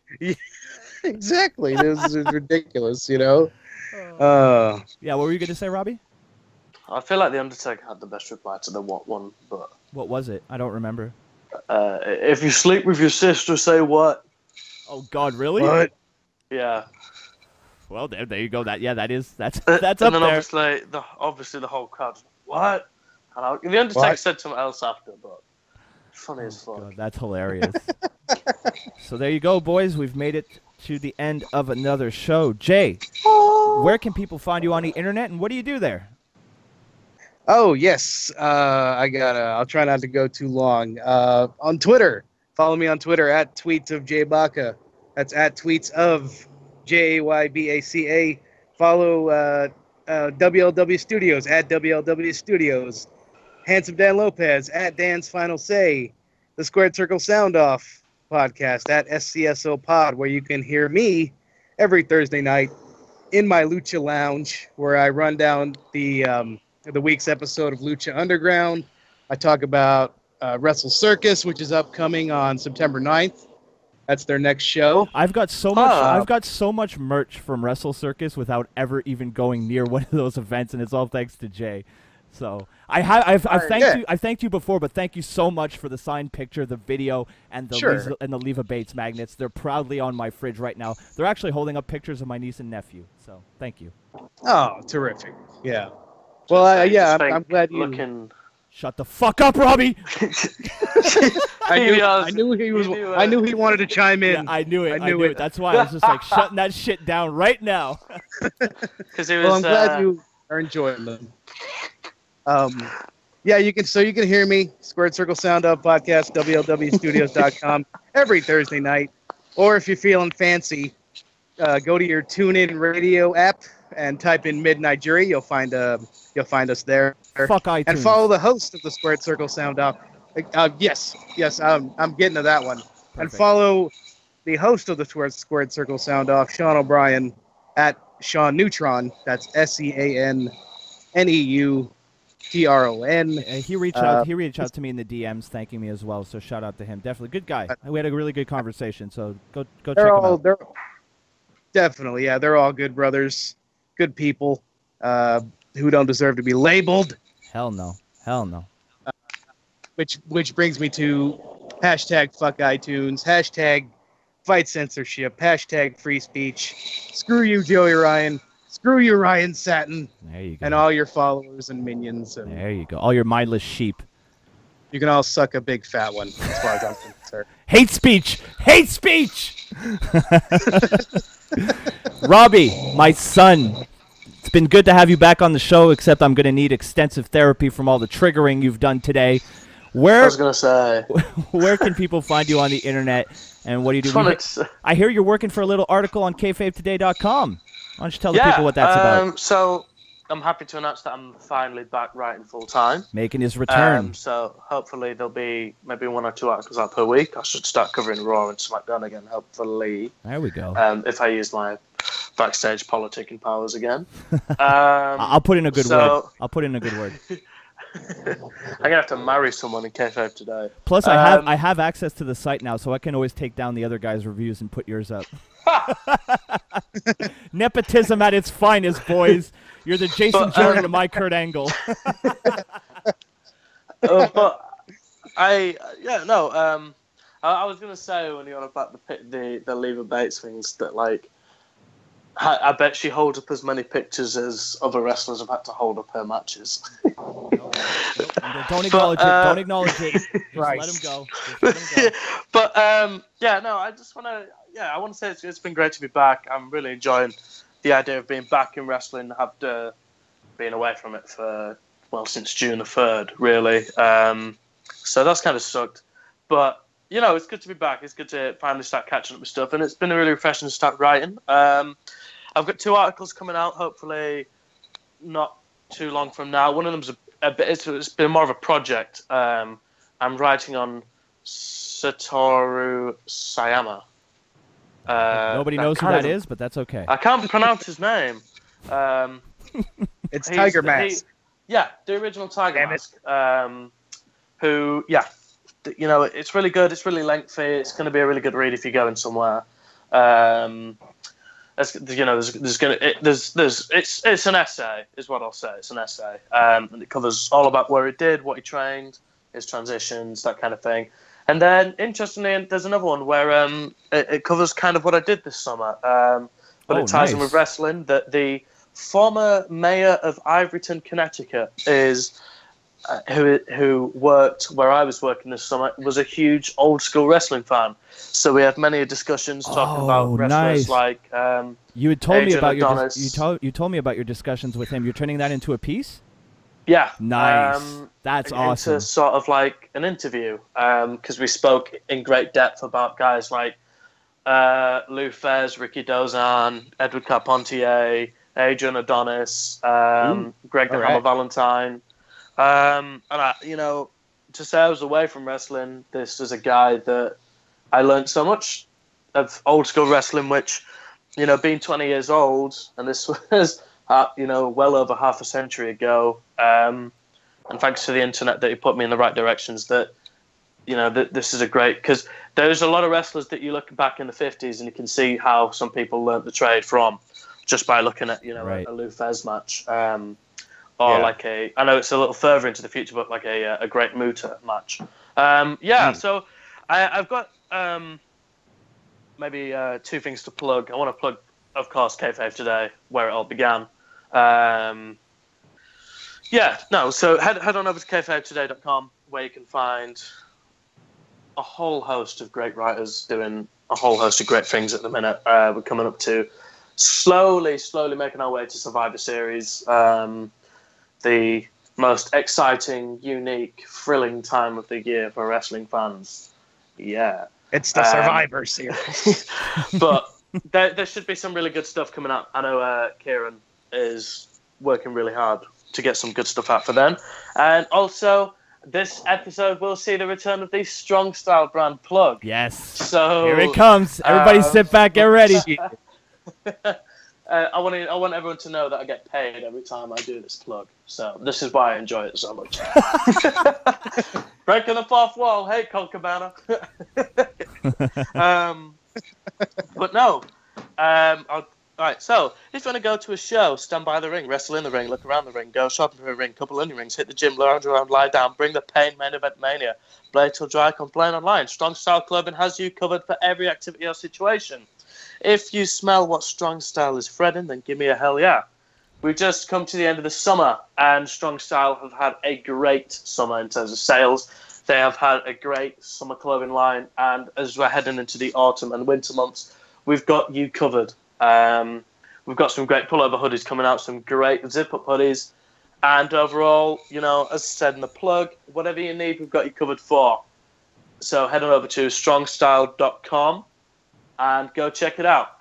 Exactly. This is ridiculous, you know? Yeah, what were you going to say, Robbie? I feel like The Undertaker had the best reply to the what one, but... What was it? I don't remember. If you sleep with your sister, say what? Oh, God, really? What? Yeah. Well, there you go. That's up and then there. obviously the whole crowd, what? And The Undertaker said something else after, but funny as fuck. God, that's hilarious. So there you go, boys. We've made it to the end of another show. Jay, where can people find you on the internet, and what do you do there? Oh, yes. I'll try not to go too long. On Twitter, follow me on Twitter at tweets of Jay Baca. That's at tweets of JayBaca. Follow WLW Studios at WLW Studios. Handsome Dan Lopez at Dan's Final Say. The Squared Circle Sound Off podcast at SCSO Pod, where you can hear me every Thursday night in my Lucha Lounge, where I run down the week's episode of Lucha Underground. I talk about Wrestle Circus, which is upcoming on September 9th. That's their next show. I've got so much. I've got so much merch from Wrestle Circus without ever even going near one of those events, and it's all thanks to Jay. So I've thanked you. I thanked you before, but thank you so much for the signed picture, the video, and the Leva Bates magnets. They're proudly on my fridge right now. They're actually holding up pictures of my niece and nephew. So thank you. Oh, terrific! Yeah. Well, I'm glad you. Shut the fuck up, Robbie. I knew he wanted to chime in. Yeah, I knew it. That's why I was just like shutting that shit down right now. Well, I'm glad you are enjoying them. Yeah, you can hear me, Squared Circle Sound Up Podcast, WLWstudios.com, every Thursday night. Or if you're feeling fancy, go to your TuneIn Radio app and type in Mid Nigeria. You'll find us there. Fuck iTunes. And follow the host of the Squared Circle Sound Off. Yes, I'm getting to that one. Perfect. And follow the host of the Squared Circle Sound Off, Sean O'Brien, at Sean Neutron. That's SeanNeutron. He reached out to me in the DMs, thanking me as well. So shout out to him. Definitely good guy. We had a really good conversation. So go check him out. Definitely, yeah. They're all good brothers, good people, who don't deserve to be labeled. Hell no. Which brings me to hashtag fuck iTunes, hashtag fight censorship, hashtag free speech. Screw you, Joey Ryan. Screw you, Ryan Satin. There you go. And all your followers and minions. And there you go. All your mindless sheep. You can all suck a big fat one, as far as I'm concerned. Hate speech! Hate speech! Robbie, my son. It's been good to have you back on the show, except I'm going to need extensive therapy from all the triggering you've done today. I was going to say. Where can people find you on the internet, and what do you do? I hear you're working for a little article on KayfabeToday.com. Why don't you tell the people what that's about? So I'm happy to announce that I'm finally back writing full time. Making his return. So hopefully there'll be maybe 1 or 2 articles out per week. I should start covering Raw and SmackDown again, hopefully. There we go. If I use my backstage politicking powers again. I'll put in a good word. I'll put in a good word. I'm gonna have to marry someone in Kayfabe today. Plus, I have access to the site now, so I can always take down the other guy's reviews and put yours up. Nepotism at its finest, boys. You're the Jason Jordan to my Kurt Angle. I was gonna say when you're on about the Leva Bates things that like. I bet she holds up as many pictures as other wrestlers have had to hold up her matches. Don't acknowledge it. Don't acknowledge it. Just let him go. But I just want to. Yeah, I want to say it's been great to be back. I'm really enjoying the idea of being back in wrestling after being away from it for since June the 3rd, really. So that's kind of sucked. But you know, it's good to be back. It's good to finally start catching up with stuff, and it's been really refreshing to start writing. I've got 2 articles coming out, hopefully not too long from now. One of them's a bit. It's been more of a project. I'm writing on Satoru Sayama. Nobody knows who that is, but that's okay. I can't pronounce his name. It's Tiger Mask. The original Tiger Mask. Who, you know, it's really good. It's really lengthy. It's going to be a really good read if you're going somewhere. It's an essay, is what I'll say. It's an essay, and it covers all about where he did, what he trained, his transitions, that kind of thing. And then, interestingly, there's another one where it covers kind of what I did this summer, but it ties in with wrestling. That the former mayor of Ivoryton, Connecticut, is who worked where I was working this summer, was a huge old school wrestling fan. So we had many discussions talking about wrestlers like you had told me about you told me about your discussions with him. You're turning that into a piece? Yeah. Nice. That's awesome. Into sort of like an interview, because we spoke in great depth about guys like Lou Fez, Ricky Dozan, Edward Carpentier, Adrian Adonis, Greg the Hammer Valentine. And you know, to say I was away from wrestling, this is a guy that I learned so much of old school wrestling, which, you know, being 20 years old, and this was, you know, well over half a century ago. And thanks to the internet that he put me in the right directions, that, you know, that this is a great, because there's a lot of wrestlers that you look back in the 50s and you can see how some people learnt the trade from just by looking at, you know, a Lou Fez match. Like I know it's a little further into the future, but like a Great Muta match. So I've got maybe 2 things to plug. I want to plug, of course, Kayfabe Today, where it all began. So head on over to kayfabetoday.com, where you can find a whole host of great writers doing a whole host of great things at the minute. We're coming up to slowly making our way to Survivor Series. The most exciting, unique, thrilling time of the year for wrestling fans. Yeah. It's the Survivor Series. But there should be some really good stuff coming up. I know Kieran is working really hard to get some good stuff out for them. And also, this episode will see the return of the Strong Style brand plug. Yes. So here it comes. Everybody sit back, get ready. I want everyone to know that I get paid every time I do this plug. So this is why I enjoy it so much. Breaking the 4th wall. Hey, Colt Cabana. But no. All right, so if you want to go to a show, stand by the ring, wrestle in the ring, look around the ring, go shopping for a ring, couple onion rings, hit the gym, lounge around, lie down, bring the pain, main event mania, play till dry, complain online. Strong Style Clubbing has you covered for every activity or situation. If you smell what Strong Style is threading, then give me a hell yeah. We've just come to the end of the summer, and Strong Style have had a great summer in terms of sales. They have had a great summer clothing line, and as we're heading into the autumn and winter months, we've got you covered. We've got some great pullover hoodies coming out, some great zip-up hoodies, and overall, you know, as I said in the plug, whatever you need, we've got you covered for. So head on over to strongstyle.com and go check it out.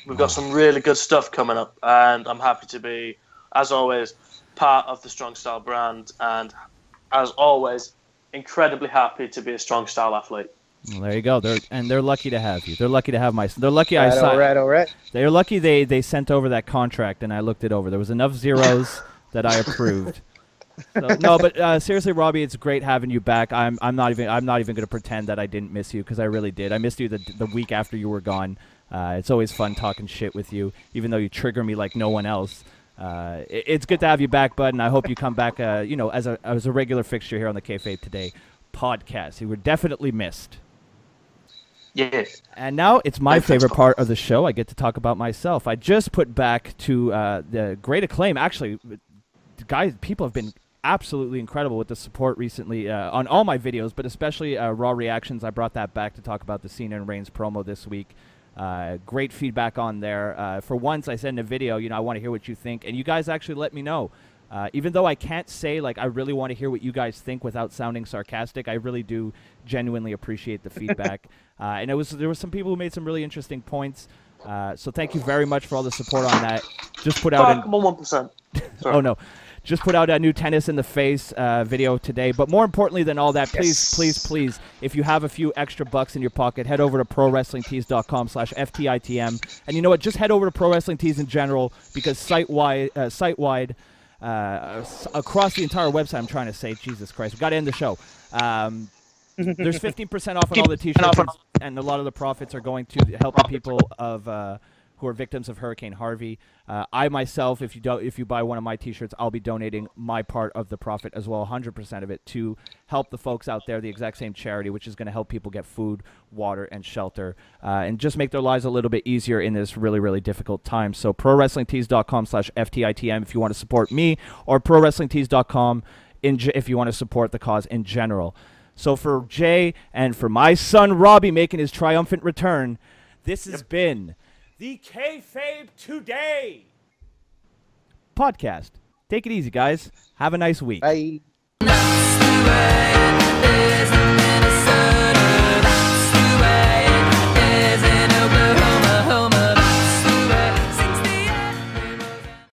We've got some really good stuff coming up, and I'm happy to be, as always, part of the Strong Style brand, and as always, incredibly happy to be a Strong Style athlete. Well, there you go. They're lucky to have you. They're lucky to have my. They're lucky I signed. All right. They're lucky they sent over that contract and I looked it over. There was enough zeros that I approved. So, no, but seriously, Robbie, it's great having you back. I'm not even going to pretend that I didn't miss you, because I really did. I missed you the week after you were gone. It's always fun talking shit with you, even though you trigger me like no one else. It's good to have you back, bud, and I hope you come back. You know, as a regular fixture here on the Kayfabe Today podcast. You were definitely missed. Yeah. And now it's my favorite part of the show. I get to talk about myself. I just put back to the great acclaim. Actually, guys, people have been absolutely incredible with the support recently on all my videos, but especially Raw Reactions. I brought that back to talk about the Cena and Reigns promo this week. Great feedback on there. For once, I send a video. You know, I want to hear what you think, and you guys actually let me know. Even though I can't say, like, I really want to hear what you guys think without sounding sarcastic, I really do genuinely appreciate the feedback. And there were some people who made some really interesting points. So thank you very much for all the support on that. Just put out 1%. Oh, no. Just put out a new Tennis in the Face video today. But more importantly than all that, please, if you have a few extra bucks in your pocket, head over to ProWrestlingTees.com/FTitM. And you know what? Just head over to Pro Wrestling Tees in general, because site-wide, across the entire website, I'm trying to say, Jesus Christ, we've got to end the show. There's 15% off on all the T-shirts, and a lot of the profits are going to help the people of who are victims of Hurricane Harvey. I myself, if you buy one of my T-shirts, I'll be donating my part of the profit as well, 100% of it, to help the folks out there, the exact same charity, which is going to help people get food, water, and shelter, and just make their lives a little bit easier in this really, really difficult time. So ProWrestlingTees.com/FTitM if you want to support me, or ProWrestlingTees.com if you want to support the cause in general. So for Jay and for my son Robbie making his triumphant return, this has been the Kayfabe Today podcast. Take it easy, guys. Have a nice week. Bye.